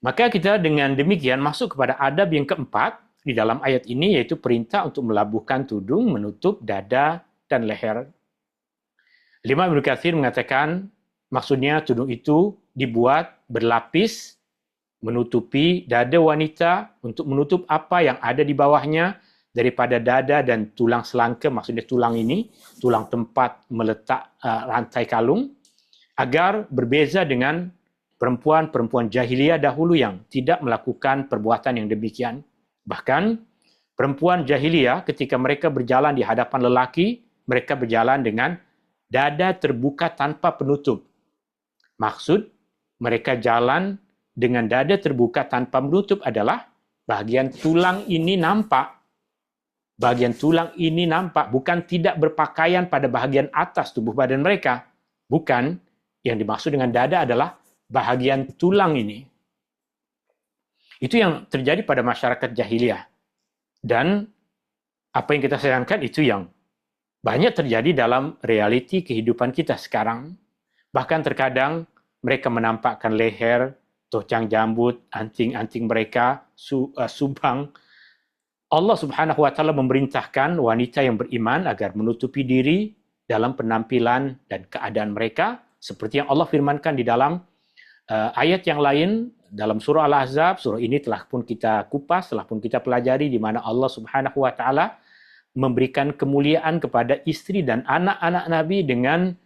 Maka kita dengan demikian masuk kepada adab yang keempat di dalam ayat ini, yaitu perintah untuk melabuhkan tudung, menutup dada dan leher. Imam Ibnu Katsir mengatakan maksudnya tudung itu dibuat berlapis menutupi dada wanita untuk menutup apa yang ada di bawahnya daripada dada dan tulang selangka, maksudnya tulang ini, tulang tempat meletak rantai kalung, agar berbeza dengan perempuan-perempuan jahiliyah dahulu yang tidak melakukan perbuatan yang demikian. Bahkan perempuan jahiliyah ketika mereka berjalan di hadapan lelaki, mereka berjalan dengan dada terbuka tanpa penutup. Maksud mereka jalan dengan dada terbuka tanpa menutup adalah bahagian tulang ini nampak. Bahagian tulang ini nampak, bukan tidak berpakaian pada bahagian atas tubuh badan mereka. Bukan, yang dimaksud dengan dada adalah bahagian tulang ini. Itu yang terjadi pada masyarakat jahiliyah. Dan apa yang kita sayangkan itu yang banyak terjadi dalam realiti kehidupan kita sekarang. Bahkan terkadang mereka menampakkan leher, tocang jambut, anting-anting mereka, subang. Allah Subhanahu wa taala memerintahkan wanita yang beriman agar menutupi diri dalam penampilan dan keadaan mereka, seperti yang Allah firmankan di dalam ayat yang lain dalam surah Al-Ahzab. Surah ini telah pun kita kupas, telah pun kita pelajari, di mana Allah Subhanahu wa taala memberikan kemuliaan kepada istri dan anak-anak Nabi dengan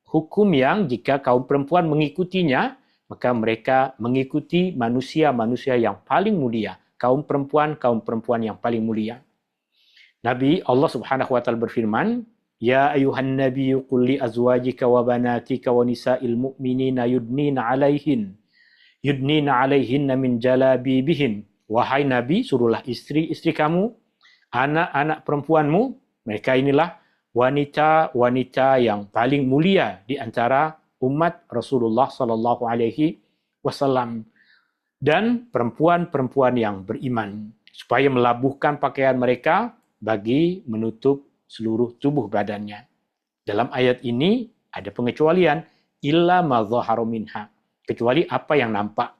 hukum yang jika kaum perempuan mengikutinya, maka mereka mengikuti manusia-manusia yang paling mulia, kaum perempuan yang paling mulia. Nabi Allah Subhanahu wa taala berfirman, "Ya ayuhan nabiyyu qul li azwajika wa banatika wa nisa'il mu'minina yudnina 'alaihinna min jalabibihin." Wahai Nabi, suruhlah istri-istri kamu, anak-anak perempuanmu, mereka inilah wanita-wanita yang paling mulia di antara umat Rasulullah sallallahu alaihi wasallam, dan perempuan-perempuan yang beriman, supaya melabuhkan pakaian mereka bagi menutup seluruh tubuh badannya. Dalam ayat ini ada pengecualian, illa ma dhahara minha, kecuali apa yang nampak.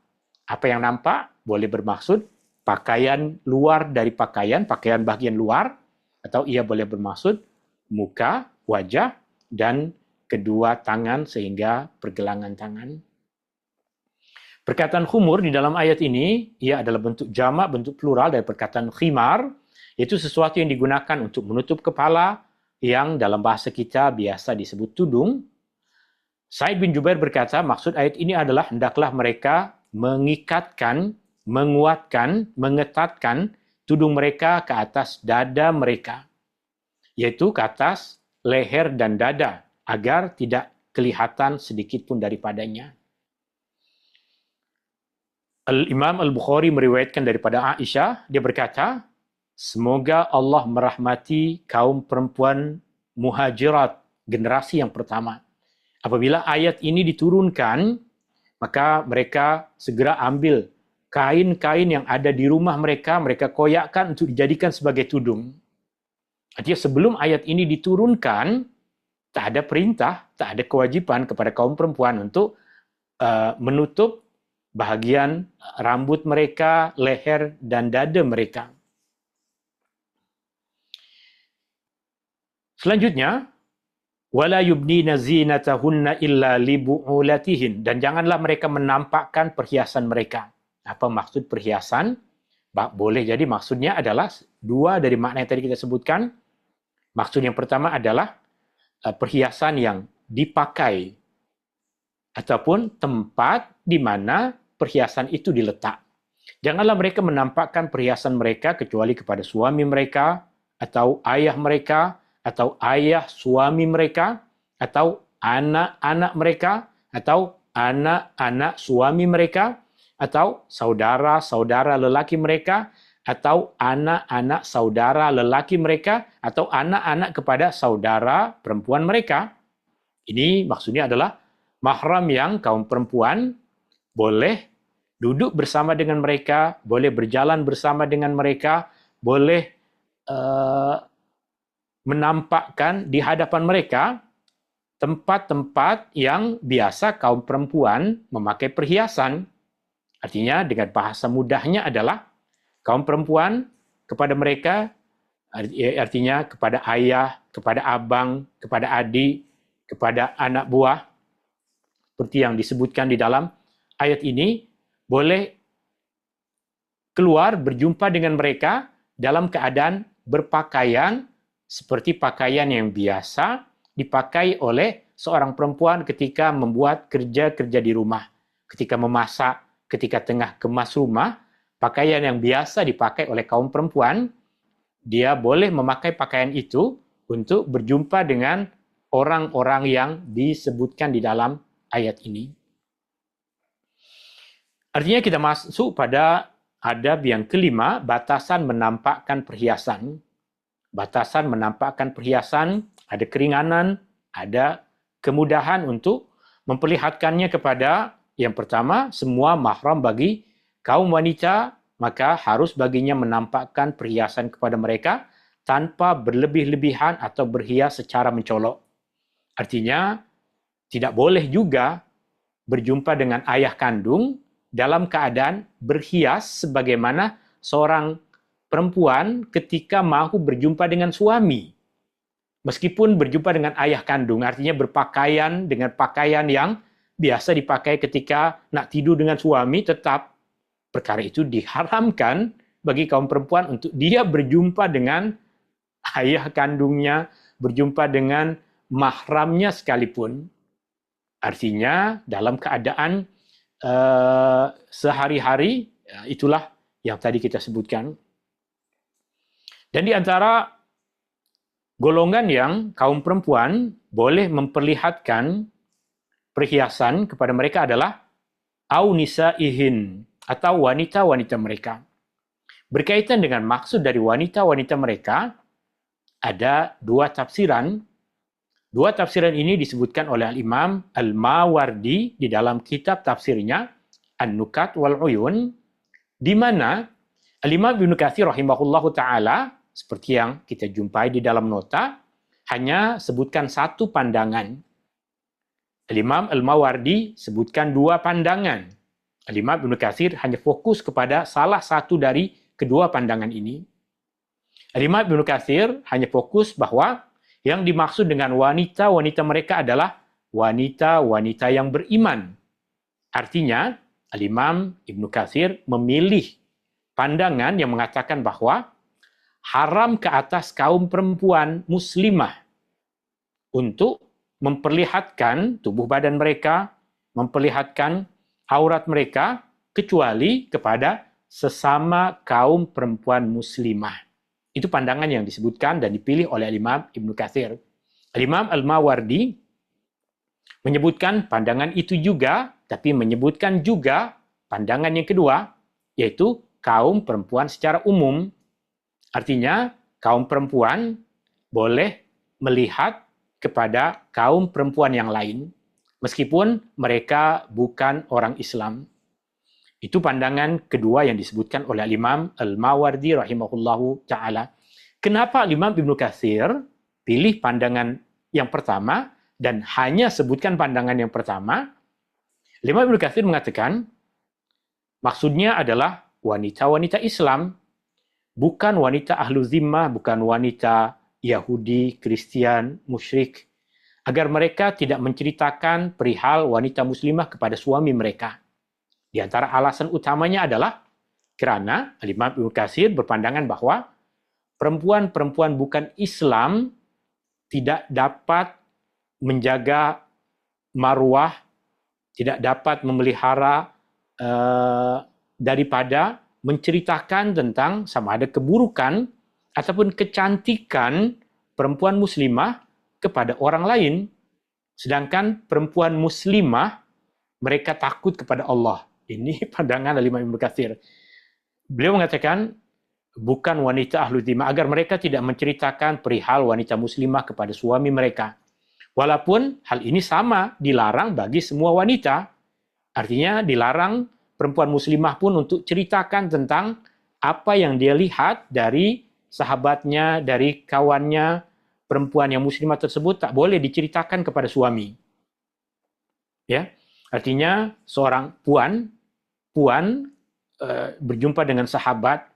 Apa yang nampak boleh bermaksud pakaian luar dari pakaian bagian luar, atau ia boleh bermaksud muka, wajah, dan kedua tangan sehingga pergelangan tangan. Perkataan khumur di dalam ayat ini, ia adalah bentuk jamak, bentuk plural dari perkataan khimar, yaitu sesuatu yang digunakan untuk menutup kepala, yang dalam bahasa kita biasa disebut tudung. Sa'id bin Jubair berkata, maksud ayat ini adalah hendaklah mereka mengikatkan, menguatkan, mengetatkan tudung mereka ke atas dada mereka, yaitu ke atas leher dan dada, agar tidak kelihatan sedikit pun daripadanya. Imam Al-Bukhari meriwayatkan daripada Aisyah, dia berkata, semoga Allah merahmati kaum perempuan muhajirat, generasi yang pertama. Apabila ayat ini diturunkan, maka mereka segera ambil kain-kain yang ada di rumah mereka, mereka koyakkan untuk dijadikan sebagai tudung. Artinya sebelum ayat ini diturunkan, tak ada perintah, tak ada kewajiban kepada kaum perempuan untuk menutup bahagian rambut mereka, leher dan dada mereka. Selanjutnya, wala yubnina zinatahunna illa li bu'ulatihin, dan janganlah mereka menampakkan perhiasan mereka. Apa maksud perhiasan? Boleh jadi maksudnya adalah dua dari makna yang tadi kita sebutkan. Maksud yang pertama adalah perhiasan yang dipakai ataupun tempat di mana perhiasan itu diletak. Janganlah mereka menampakkan perhiasan mereka kecuali kepada suami mereka atau ayah mereka atau ayah suami mereka atau anak-anak mereka atau anak-anak suami mereka atau saudara-saudara lelaki mereka atau anak-anak saudara lelaki mereka atau anak-anak kepada saudara perempuan mereka. Ini maksudnya adalah mahram yang kaum perempuan boleh duduk bersama dengan mereka, boleh berjalan bersama dengan mereka, boleh menampakkan di hadapan mereka tempat-tempat yang biasa kaum perempuan memakai perhiasan. Artinya dengan bahasa mudahnya adalah kaum perempuan kepada mereka, artinya kepada ayah, kepada abang, kepada adik, kepada anak buah, seperti yang disebutkan di dalam ayat ini, boleh keluar berjumpa dengan mereka dalam keadaan berpakaian seperti pakaian yang biasa dipakai oleh seorang perempuan ketika membuat kerja-kerja di rumah, ketika memasak, ketika tengah kemas rumah. Pakaian yang biasa dipakai oleh kaum perempuan, dia boleh memakai pakaian itu untuk berjumpa dengan orang-orang yang disebutkan di dalam ayat ini. Artinya kita masuk pada adab yang kelima, batasan menampakkan perhiasan. Batasan menampakkan perhiasan, ada keringanan, ada kemudahan untuk memperlihatkannya kepada yang pertama, semua mahram bagi kaum wanita, maka harus baginya menampakkan perhiasan kepada mereka tanpa berlebih-lebihan atau berhias secara mencolok. Artinya, tidak boleh juga berjumpa dengan ayah kandung dalam keadaan berhias sebagaimana seorang perempuan ketika mahu berjumpa dengan suami. Meskipun berjumpa dengan ayah kandung, artinya berpakaian dengan pakaian yang biasa dipakai ketika nak tidur dengan suami, tetap perkara itu diharamkan bagi kaum perempuan untuk dia berjumpa dengan ayah kandungnya, berjumpa dengan mahramnya sekalipun. Artinya dalam keadaan sehari-hari, itulah yang tadi kita sebutkan. Dan di antara golongan yang kaum perempuan boleh memperlihatkan perhiasan kepada mereka adalah au nisaihin, atau wanita-wanita mereka. Berkaitan dengan maksud dari wanita-wanita mereka, ada dua tafsiran. Dua tafsiran ini disebutkan oleh Imam Al-Mawardi di dalam kitab tafsirnya An-Nukat wal Uyun, di mana Imam Ibnu Katsir rahimahullahu taala, seperti yang kita jumpai di dalam nota, hanya sebutkan satu pandangan. Imam Al-Mawardi sebutkan dua pandangan. Imam Ibnu Katsir hanya fokus kepada salah satu dari kedua pandangan ini. Imam Ibnu Katsir hanya fokus bahwa yang dimaksud dengan wanita-wanita mereka adalah wanita-wanita yang beriman. Artinya, Imam Ibnu Katsir memilih pandangan yang mengatakan bahwa haram ke atas kaum perempuan muslimah untuk memperlihatkan tubuh badan mereka, memperlihatkan aurat mereka, kecuali kepada sesama kaum perempuan muslimah. Itu pandangan yang disebutkan dan dipilih oleh Imam Ibnu Katsir. Imam Al-Mawardi menyebutkan pandangan itu juga, tapi menyebutkan juga pandangan yang kedua, yaitu kaum perempuan secara umum. Artinya, kaum perempuan boleh melihat kepada kaum perempuan yang lain, meskipun mereka bukan orang Islam. Itu pandangan kedua yang disebutkan oleh Imam Al-Mawardi rahimahullahu ta'ala. Kenapa Imam Ibnu Katsir pilih pandangan yang pertama dan hanya sebutkan pandangan yang pertama? Imam Ibnu Katsir mengatakan, maksudnya adalah wanita-wanita Islam, bukan wanita ahlu zimmah, bukan wanita Yahudi, Kristen, musyrik, agar mereka tidak menceritakan perihal wanita muslimah kepada suami mereka. Di antara alasan utamanya adalah karena Imam Ibnu Katsir berpandangan bahwa perempuan-perempuan bukan Islam tidak dapat menjaga marwah, tidak dapat memelihara daripada menceritakan tentang sama ada keburukan ataupun kecantikan perempuan muslimah kepada orang lain. Sedangkan perempuan muslimah, mereka takut kepada Allah. Ini pandangan Imam Ibnu Katsir. Beliau mengatakan, bukan wanita ahlu zimmah, agar mereka tidak menceritakan perihal wanita muslimah kepada suami mereka. Walaupun hal ini sama dilarang bagi semua wanita. Artinya dilarang perempuan muslimah pun untuk ceritakan tentang apa yang dia lihat dari sahabatnya, dari kawannya, perempuan yang muslimah tersebut tak boleh diceritakan kepada suami. Ya, artinya seorang puan berjumpa dengan sahabat,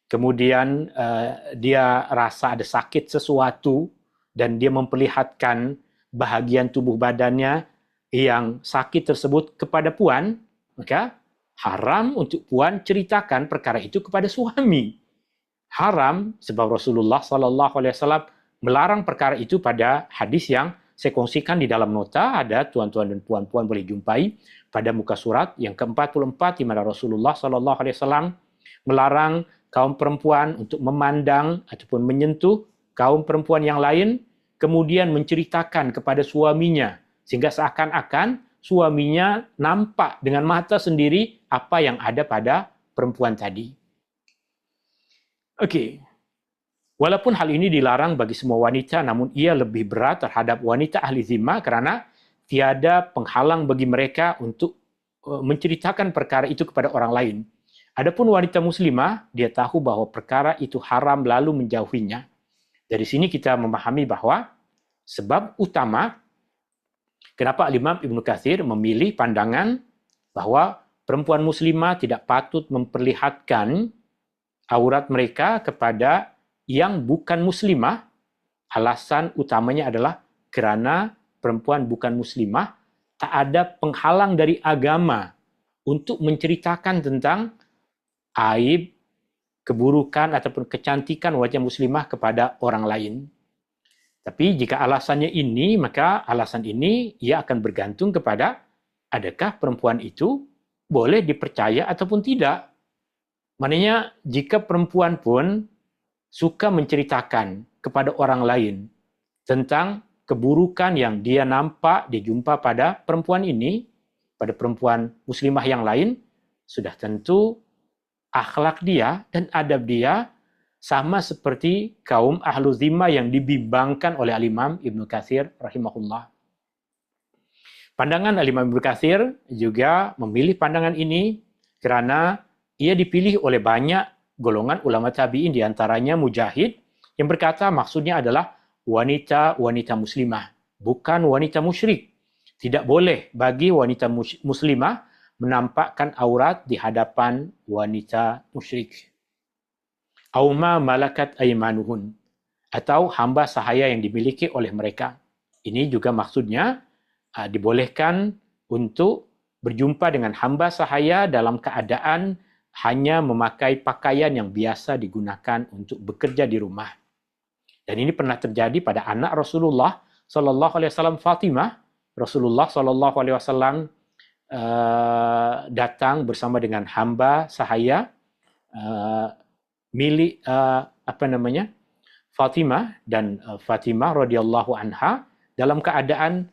kemudian dia rasa ada sakit sesuatu dan dia memperlihatkan bahagian tubuh badannya yang sakit tersebut kepada puan, maka haram untuk puan ceritakan perkara itu kepada suami. Haram sebab Rasulullah SAW melarang perkara itu pada hadis yang saya kongsikan di dalam nota, ada tuan-tuan dan puan-puan boleh jumpai pada muka surat yang ke-44 di mana Rasulullah SAW melarang kaum perempuan untuk memandang ataupun menyentuh kaum perempuan yang lain, kemudian menceritakan kepada suaminya, sehingga seakan-akan suaminya nampak dengan mata sendiri apa yang ada pada perempuan tadi. Okey. Walaupun hal ini dilarang bagi semua wanita, namun ia lebih berat terhadap wanita ahli zimmah kerana tiada penghalang bagi mereka untuk menceritakan perkara itu kepada orang lain. Adapun wanita muslimah, dia tahu bahawa perkara itu haram lalu menjauhinya. Dari sini kita memahami bahawa sebab utama kenapa Imam Ibnu Katsir memilih pandangan bahawa perempuan muslimah tidak patut memperlihatkan aurat mereka kepada yang bukan muslimah. Alasan utamanya adalah kerana perempuan bukan muslimah tak ada penghalang dari agama untuk menceritakan tentang aib, keburukan ataupun kecantikan wajah muslimah kepada orang lain. Tapi jika alasannya ini, maka alasan ini ia akan bergantung kepada adakah perempuan itu boleh dipercaya ataupun tidak. Maknanya jika perempuan pun suka menceritakan kepada orang lain tentang keburukan yang dia nampak, dia jumpa pada perempuan ini, pada perempuan muslimah yang lain, sudah tentu akhlak dia dan adab dia sama seperti kaum ahlu zimmah yang dibimbangkan oleh Imam Ibnu Katsir rahimahullah. Pandangan Imam Ibnu Katsir juga memilih pandangan ini kerana ia dipilih oleh banyak golongan ulama tabi'in, di antaranya Mujahid, yang berkata maksudnya adalah wanita-wanita muslimah, bukan wanita musyrik. Tidak boleh bagi wanita muslimah menampakkan aurat di hadapan wanita musyrik. Auma malakat aymanuhun, atau hamba sahaya yang dimiliki oleh mereka. Ini juga maksudnya dibolehkan untuk berjumpa dengan hamba sahaya dalam keadaan hanya memakai pakaian yang biasa digunakan untuk bekerja di rumah. Dan ini pernah terjadi pada anak Rasulullah sallallahu alaihi wasallam, Fatimah. Rasulullah sallallahu alaihi wasallam datang bersama dengan hamba sahaya milik Fatimah, dan Fatimah radhiyallahu anha dalam keadaan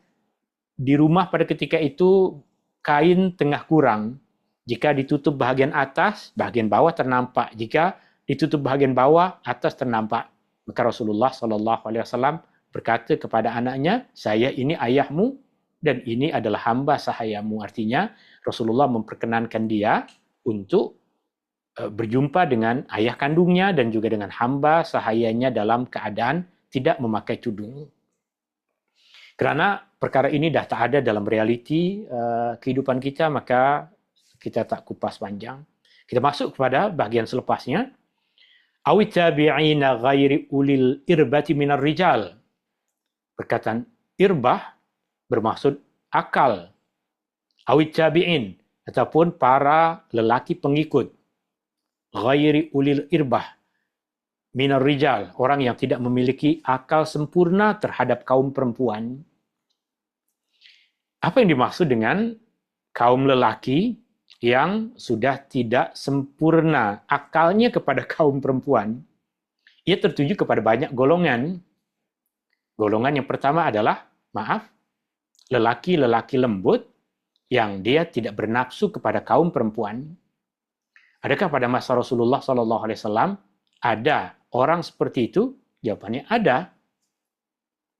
di rumah pada ketika itu kain tengah kurang. Jika ditutup bahagian atas, bahagian bawah ternampak. Jika ditutup bahagian bawah, atas ternampak. Maka Rasulullah SAW berkata kepada anaknya, saya ini ayahmu dan ini adalah hamba sahayamu. Artinya Rasulullah memperkenankan dia untuk berjumpa dengan ayah kandungnya dan juga dengan hamba sahayanya dalam keadaan tidak memakai tudung. Karena perkara ini dah tak ada dalam realiti kehidupan kita, maka kita tak kupas panjang. Kita masuk kepada bahagian selepasnya. Awit tabi'ina ghairi ulil irbati minar rijal. Perkataan irbah bermaksud akal. Awit tabi'in, ataupun para lelaki pengikut. Ghairi ulil irbah minar rijal, orang yang tidak memiliki akal sempurna terhadap kaum perempuan. Apa yang dimaksud dengan kaum lelaki yang sudah tidak sempurna akalnya kepada kaum perempuan? Ia tertuju kepada banyak golongan. Golongan yang pertama adalah, lelaki-lelaki lembut yang dia tidak bernafsu kepada kaum perempuan. Adakah pada masa Rasulullah SAW ada orang seperti itu? Jawabannya ada.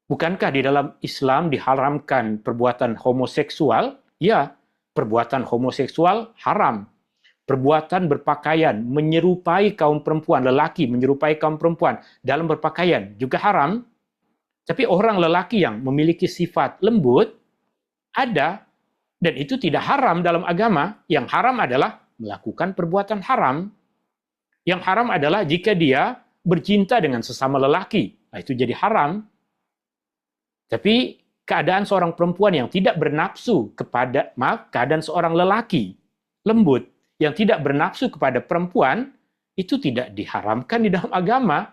Bukankah di dalam Islam diharamkan perbuatan homoseksual? Ya, perbuatan homoseksual haram. Perbuatan berpakaian menyerupai kaum perempuan, lelaki menyerupai kaum perempuan dalam berpakaian juga haram. Tapi orang lelaki yang memiliki sifat lembut ada, dan itu tidak haram dalam agama. Yang haram adalah melakukan perbuatan haram. Yang haram adalah jika dia bercinta dengan sesama lelaki. Nah, itu jadi haram. Tapi keadaan seorang perempuan yang tidak bernafsu kepada, keadaan seorang lelaki lembut yang tidak bernafsu kepada perempuan, itu tidak diharamkan di dalam agama.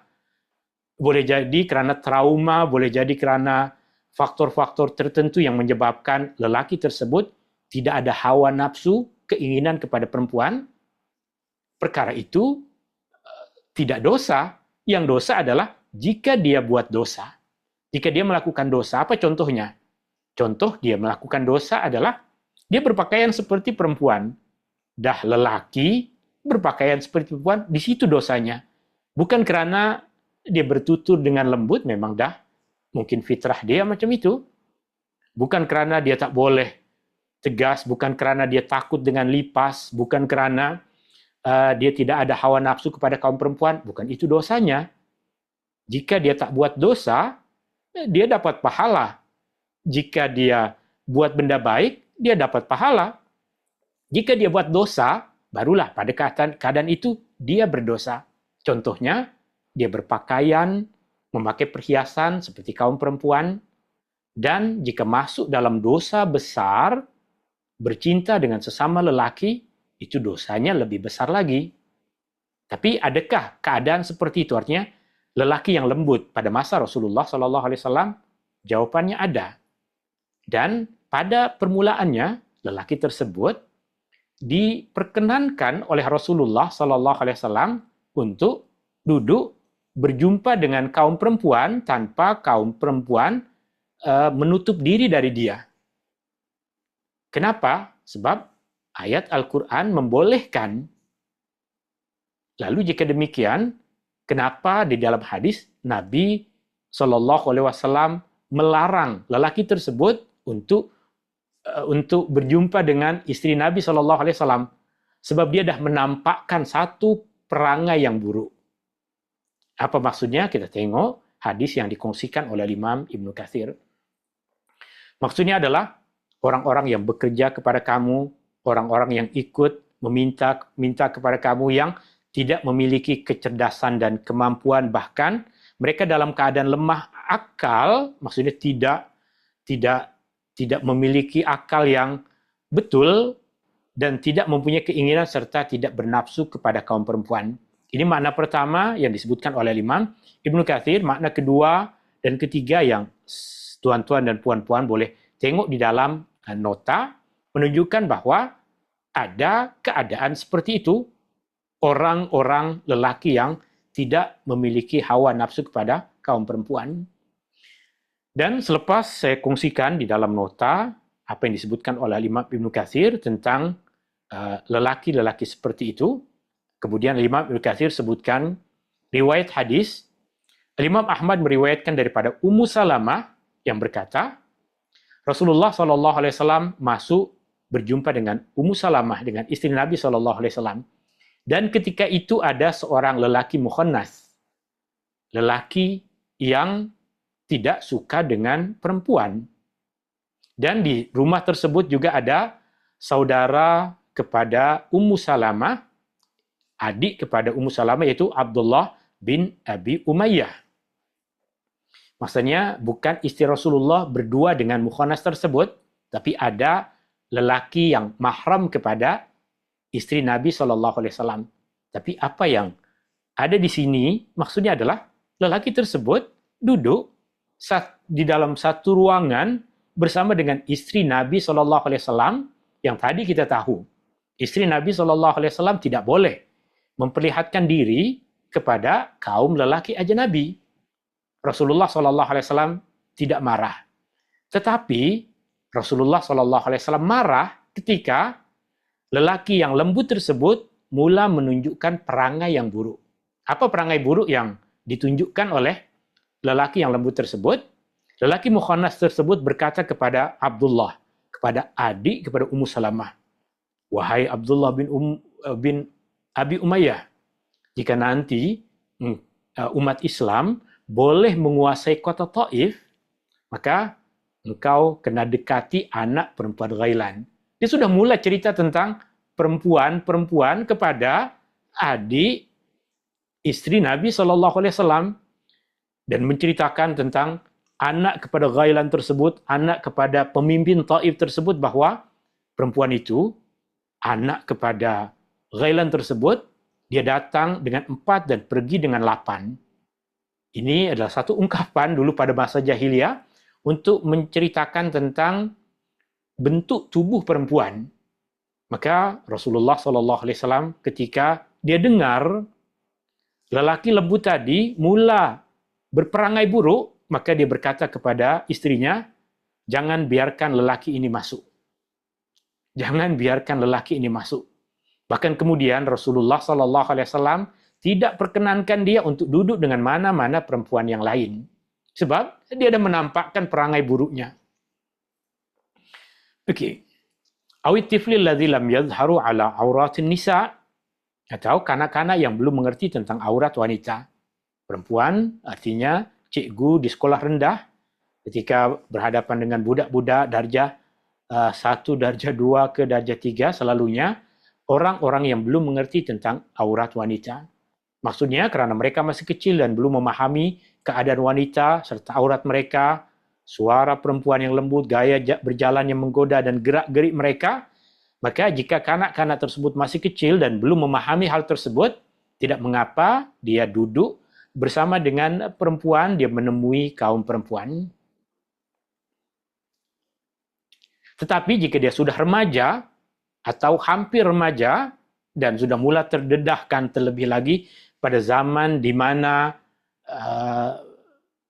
Boleh jadi karena trauma, boleh jadi karena faktor-faktor tertentu yang menyebabkan lelaki tersebut tidak ada hawa nafsu, keinginan kepada perempuan. Perkara itu tidak dosa. Yang dosa adalah jika dia buat dosa. Jika dia melakukan dosa, apa contohnya? Contoh dia melakukan dosa adalah dia berpakaian seperti perempuan. Dah lelaki berpakaian seperti perempuan, di situ dosanya. Bukan karena dia bertutur dengan lembut, memang dah mungkin fitrah dia macam itu. Bukan karena dia tak boleh tegas, bukan karena dia takut dengan lipas, bukan karena dia tidak ada hawa nafsu kepada kaum perempuan, bukan itu dosanya. Jika dia tak buat dosa, dia dapat pahala. Jika dia buat benda baik, dia dapat pahala. Jika dia buat dosa, barulah pada keadaan itu dia berdosa. Contohnya, dia berpakaian, memakai perhiasan seperti kaum perempuan, dan jika masuk dalam dosa besar, bercinta dengan sesama lelaki, itu dosanya lebih besar lagi. Tapi adakah keadaan seperti itu? Artinya, lelaki yang lembut pada masa Rasulullah SAW? Jawabannya ada. Dan pada permulaannya, lelaki tersebut diperkenankan oleh Rasulullah SAW untuk duduk berjumpa dengan kaum perempuan tanpa kaum perempuan menutup diri dari dia. Kenapa? Sebab ayat Al-Quran membolehkan. Lalu jika demikian, kenapa di dalam hadis Nabi SAW melarang lelaki tersebut untuk berjumpa dengan istri Nabi SAW? Sebab dia dah menampakkan satu perangai yang buruk. Apa maksudnya? Kita tengok hadis yang dikongsikan oleh Imam Ibnu Katsir. Maksudnya adalah orang-orang yang bekerja kepada kamu, orang-orang yang ikut minta kepada kamu yang tidak memiliki kecerdasan dan kemampuan, bahkan mereka dalam keadaan lemah akal, maksudnya tidak memiliki akal yang betul dan tidak mempunyai keinginan serta tidak bernafsu kepada kaum perempuan. Ini makna pertama yang disebutkan oleh Imam Ibnu Katsir. Makna kedua dan ketiga yang tuan-tuan dan puan-puan boleh tengok di dalam nota, menunjukkan bahwa ada keadaan seperti itu, orang-orang lelaki yang tidak memiliki hawa nafsu kepada kaum perempuan. Dan selepas saya kongsikan di dalam nota apa yang disebutkan oleh Imam Ibnu Katsir tentang lelaki-lelaki seperti itu, kemudian Imam Ibnu Katsir sebutkan riwayat hadis. Imam Ahmad meriwayatkan daripada Ummu Salamah yang berkata, Rasulullah SAW masuk berjumpa dengan Ummu Salamah, dengan istri Nabi SAW. Dan ketika itu ada seorang lelaki mukhannas, lelaki yang tidak suka dengan perempuan. Dan di rumah tersebut juga ada saudara kepada Ummu Salamah, adik kepada Ummu Salamah, yaitu Abdullah bin Abi Umayyah. Maksudnya bukan istri Rasulullah berdua dengan mukhannas tersebut, tapi ada lelaki yang mahram kepada istri Nabi SAW. Tapi apa yang ada di sini maksudnya adalah lelaki tersebut duduk di dalam satu ruangan bersama dengan istri Nabi SAW yang tadi kita tahu. Istri Nabi SAW tidak boleh memperlihatkan diri kepada kaum lelaki ajnabi. Rasulullah SAW tidak marah. Tetapi Rasulullah SAW marah ketika lelaki yang lembut tersebut mula menunjukkan perangai yang buruk. Apa perangai buruk yang ditunjukkan oleh lelaki yang lembut tersebut? Lelaki mukhannas tersebut berkata kepada Abdullah, kepada adik kepada Ummu Salamah, "Wahai Abdullah bin Abi Umayyah, jika nanti umat Islam boleh menguasai kota Taif, maka engkau kena dekati anak perempuan Ghailan." Dia sudah mulai cerita tentang perempuan kepada adik istri Nabi SAW dan menceritakan tentang anak kepada Ghailan tersebut, anak kepada pemimpin Taif tersebut, bahwa perempuan itu, anak kepada Ghailan tersebut, dia datang dengan 4 dan pergi dengan 8. Ini adalah satu ungkapan dulu pada masa jahiliyah untuk menceritakan tentang bentuk tubuh perempuan. Maka Rasulullah SAW ketika dia dengar lelaki lembut tadi mula berperangai buruk, maka dia berkata kepada istrinya, "Jangan biarkan lelaki ini masuk. Jangan biarkan lelaki ini masuk." Bahkan kemudian Rasulullah SAW tidak perkenankan dia untuk duduk dengan mana-mana perempuan yang lain. Sebab dia ada menampakkan perangai buruknya. Okey. Awit tifli alladhi lam yadhharu ala auratin nisa, atau kanak-kanak yang belum mengerti tentang aurat wanita. Perempuan artinya cikgu di sekolah rendah ketika berhadapan dengan budak-budak darjah 1, darjah 2 ke darjah 3, selalunya orang-orang yang belum mengerti tentang aurat wanita. Maksudnya kerana mereka masih kecil dan belum memahami keadaan wanita serta aurat mereka, suara perempuan yang lembut, gaya berjalan yang menggoda dan gerak-gerik mereka, maka jika kanak-kanak tersebut masih kecil dan belum memahami hal tersebut, tidak mengapa dia duduk bersama dengan perempuan, dia menemui kaum perempuan. Tetapi jika dia sudah remaja atau hampir remaja dan sudah mula terdedahkan terlebih lagi pada zaman di mana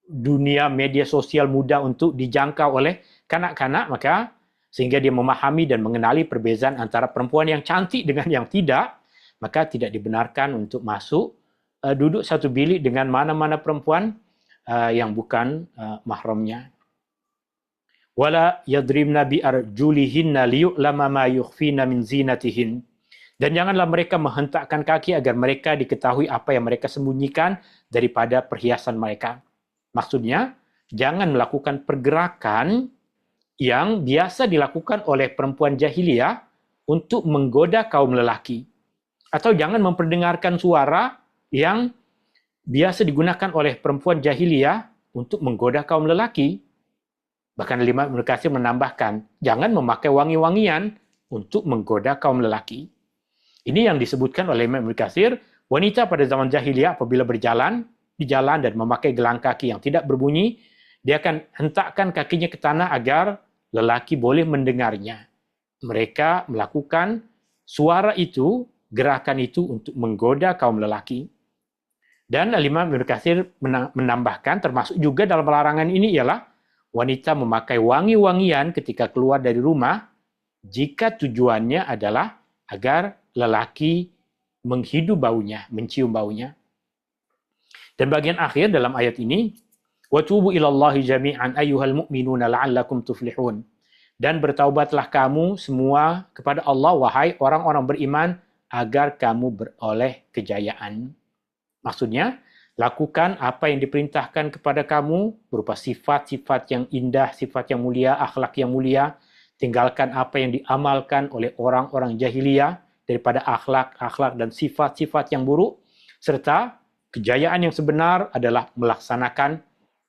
dunia media sosial mudah untuk dijangkau oleh kanak-kanak, maka sehingga dia memahami dan mengenali perbezaan antara perempuan yang cantik dengan yang tidak, maka tidak dibenarkan untuk masuk duduk satu bilik dengan mana-mana perempuan yang bukan mahramnya. Wala yadribna bi arjulihinna liyu'lama ma yukhfina min zinatihin. Dan janganlah mereka menghentakkan kaki agar mereka diketahui apa yang mereka sembunyikan daripada perhiasan mereka. Maksudnya, jangan melakukan pergerakan yang biasa dilakukan oleh perempuan jahiliyah untuk menggoda kaum lelaki. Atau jangan memperdengarkan suara yang biasa digunakan oleh perempuan jahiliyah untuk menggoda kaum lelaki. Bahkan Imam Ibnu Katsir menambahkan, jangan memakai wangi-wangian untuk menggoda kaum lelaki. Ini yang disebutkan oleh Imam Ibnu Katsir, wanita pada zaman jahiliyah apabila berjalan di jalan dan memakai gelang kaki yang tidak berbunyi, dia akan hentakkan kakinya ke tanah agar lelaki boleh mendengarnya. Mereka melakukan suara itu, gerakan itu untuk menggoda kaum lelaki. Dan Imam Ibnu Katsir menambahkan, termasuk juga dalam larangan ini ialah wanita memakai wangi-wangian ketika keluar dari rumah jika tujuannya adalah agar lelaki menghidu baunya, mencium baunya. Dan bagian akhir dalam ayat ini, وَتُوبُوا إِلَى اللَّهِ جَمِيعًا أَيُّهَا الْمُؤْمِنُونَ لَعَلَّكُمْ تُفْلِحُونَ. Dan bertaubatlah kamu semua kepada Allah, wahai orang-orang beriman, agar kamu beroleh kejayaan. Maksudnya, lakukan apa yang diperintahkan kepada kamu berupa sifat-sifat yang indah, sifat yang mulia, akhlak yang mulia. Tinggalkan apa yang diamalkan oleh orang-orang jahiliyah daripada akhlak-akhlak dan sifat-sifat yang buruk. Serta kejayaan yang sebenar adalah melaksanakan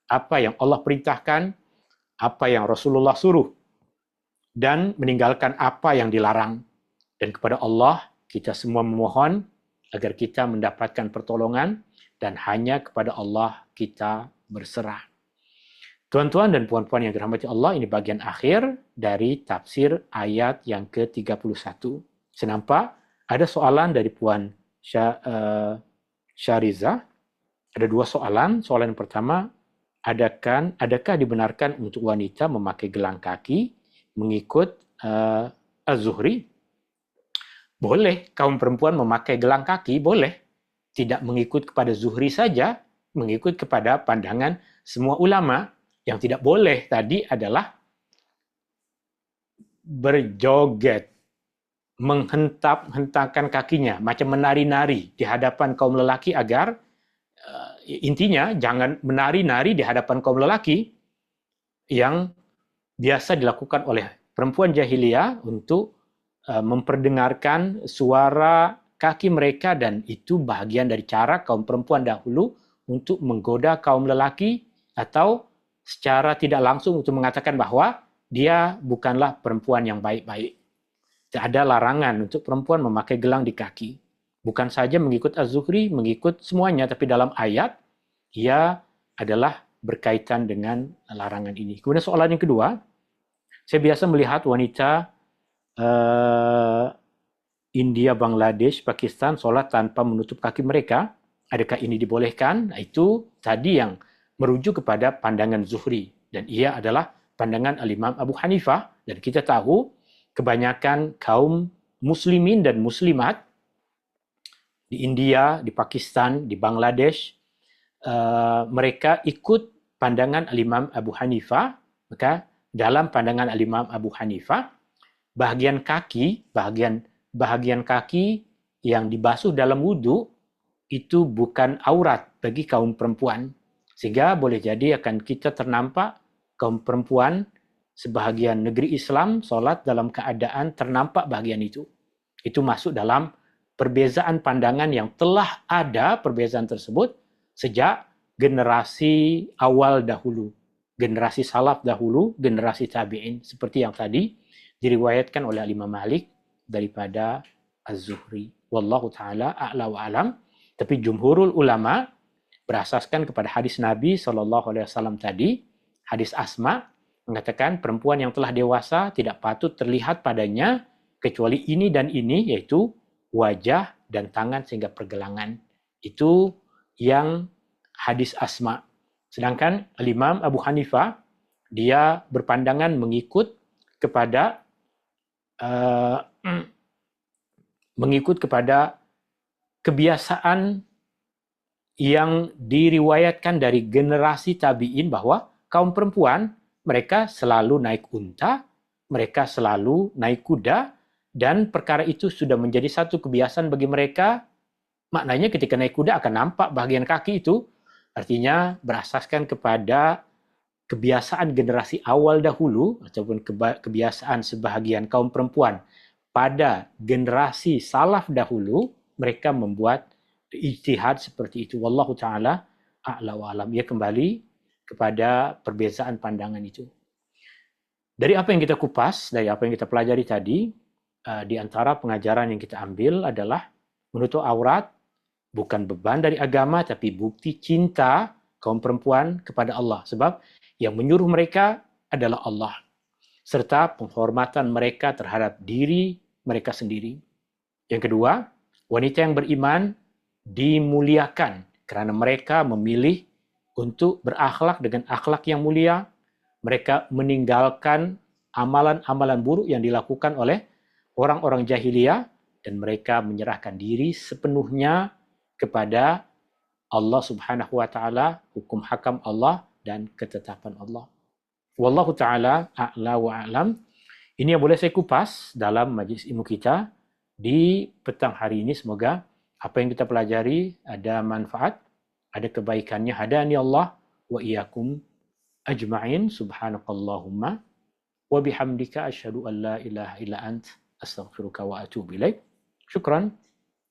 apa yang Allah perintahkan, apa yang Rasulullah suruh, dan meninggalkan apa yang dilarang. Dan kepada Allah, kita semua memohon agar kita mendapatkan pertolongan dan hanya kepada Allah kita berserah. Tuan-tuan dan puan-puan yang dirahmati Allah, ini bagian akhir dari tafsir ayat yang ke-31. Senampak ada soalan dari Puan Syariza. Ada dua soalan. Soalan yang pertama, adakah dibenarkan untuk wanita memakai gelang kaki mengikut Az-Zuhri? Boleh kaum perempuan memakai gelang kaki, boleh. Tidak mengikut kepada Zuhri saja, mengikut kepada pandangan semua ulama. Yang tidak boleh tadi adalah berjoget, menghentakkan kakinya, macam menari-nari di hadapan kaum lelaki agar intinya jangan menari-nari di hadapan kaum lelaki yang biasa dilakukan oleh perempuan jahiliyah untuk memperdengarkan suara kaki mereka, dan itu bahagian dari cara kaum perempuan dahulu untuk menggoda kaum lelaki atau secara tidak langsung untuk mengatakan bahwa dia bukanlah perempuan yang baik-baik. Tidak ada larangan untuk perempuan memakai gelang di kaki. Bukan saja mengikut Az-Zuhri, mengikut semuanya, tapi dalam ayat, ia adalah berkaitan dengan larangan ini. Kemudian soalan yang kedua, saya biasa melihat wanita India, Bangladesh, Pakistan solat tanpa menutup kaki mereka. Adakah ini dibolehkan? Itu tadi yang merujuk kepada pandangan Zuhri. Dan ia adalah pandangan Al-Imam Abu Hanifah. Dan kita tahu kebanyakan kaum muslimin dan muslimat di India, di Pakistan, di Bangladesh, mereka ikut pandangan Al-Imam Abu Hanifah. Maka dalam pandangan Al-Imam Abu Hanifah, bahagian kaki yang dibasuh dalam wudhu itu bukan aurat bagi kaum perempuan. Sehingga boleh jadi akan kita ternampak kaum perempuan sebahagian negeri Islam solat dalam keadaan ternampak bahagian itu. Itu masuk dalam perbezaan pandangan yang telah ada, perbezaan tersebut sejak generasi awal dahulu. Generasi salaf dahulu, generasi tabi'in. Seperti yang tadi diriwayatkan oleh Imam Malik daripada Az-Zuhri. Wallahu ta'ala a'la wa alam. Tapi jumhurul ulama berasaskan kepada hadis Nabi SAW tadi, hadis Asma, mengatakan perempuan yang telah dewasa tidak patut terlihat padanya kecuali ini dan ini, yaitu wajah dan tangan sehingga pergelangan. Itu yang hadis Asma. Sedangkan Imam Abu Hanifah, dia berpandangan mengikut kepada kebiasaan yang diriwayatkan dari generasi tabi'in bahwa kaum perempuan mereka selalu naik unta, mereka selalu naik kuda, dan perkara itu sudah menjadi satu kebiasaan bagi mereka. Maknanya ketika naik kuda akan nampak bahagian kaki itu, artinya berasaskan kepada kebiasaan generasi awal dahulu ataupun kebiasaan sebahagian kaum perempuan pada generasi salaf dahulu, mereka membuat ijtihad seperti itu. Wallahu ta'ala a'la wa alam. Ia kembali kepada perbezaan pandangan itu. Dari apa yang kita kupas, dari apa yang kita pelajari tadi, di antara pengajaran yang kita ambil adalah menutup aurat bukan beban dari agama, tapi bukti cinta kaum perempuan kepada Allah. Sebab yang menyuruh mereka adalah Allah. Serta penghormatan mereka terhadap diri mereka sendiri. Yang kedua, wanita yang beriman dimuliakan kerana mereka memilih untuk berakhlak dengan akhlak yang mulia. Mereka meninggalkan amalan-amalan buruk yang dilakukan oleh orang-orang jahiliyah dan mereka menyerahkan diri sepenuhnya kepada Allah Subhanahu wa taala, hukum hakam Allah dan ketetapan Allah. Wallahu taala a'la wa a'lam. Ini yang boleh saya kupas dalam majlis ilmu kita di petang hari ini. Semoga apa yang kita pelajari ada manfaat, ada kebaikannya. Hadani Allah wa iyyakum ajma'in. Subhanakallahumma wa bihamdika asyhadu an la ilaha illa ant astaghfiruka wa atubu ilaik. Syukran.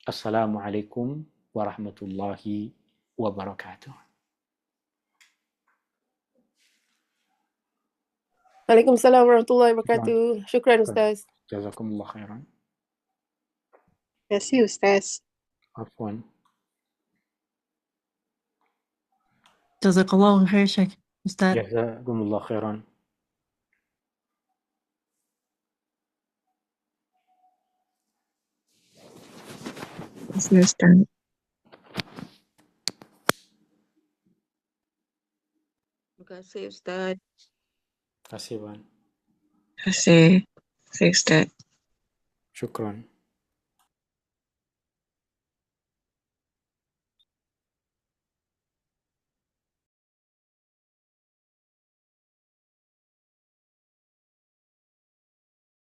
Assalamualaikum warahmatullahi wabarakatuh. Waalaikumsalam warahmatullahi wabarakatuh. Syukran Ustaz. Jazakumullah khairan. Terima kasih Ustaz. Afwan. Jazakallahu khair Syekh Ustaz. Jazakumullah khairan. Terima kasih Ustaz. Terima kasih Ustaz. Terima kasih, Wan. Terima kasih Ustaz. Syukran.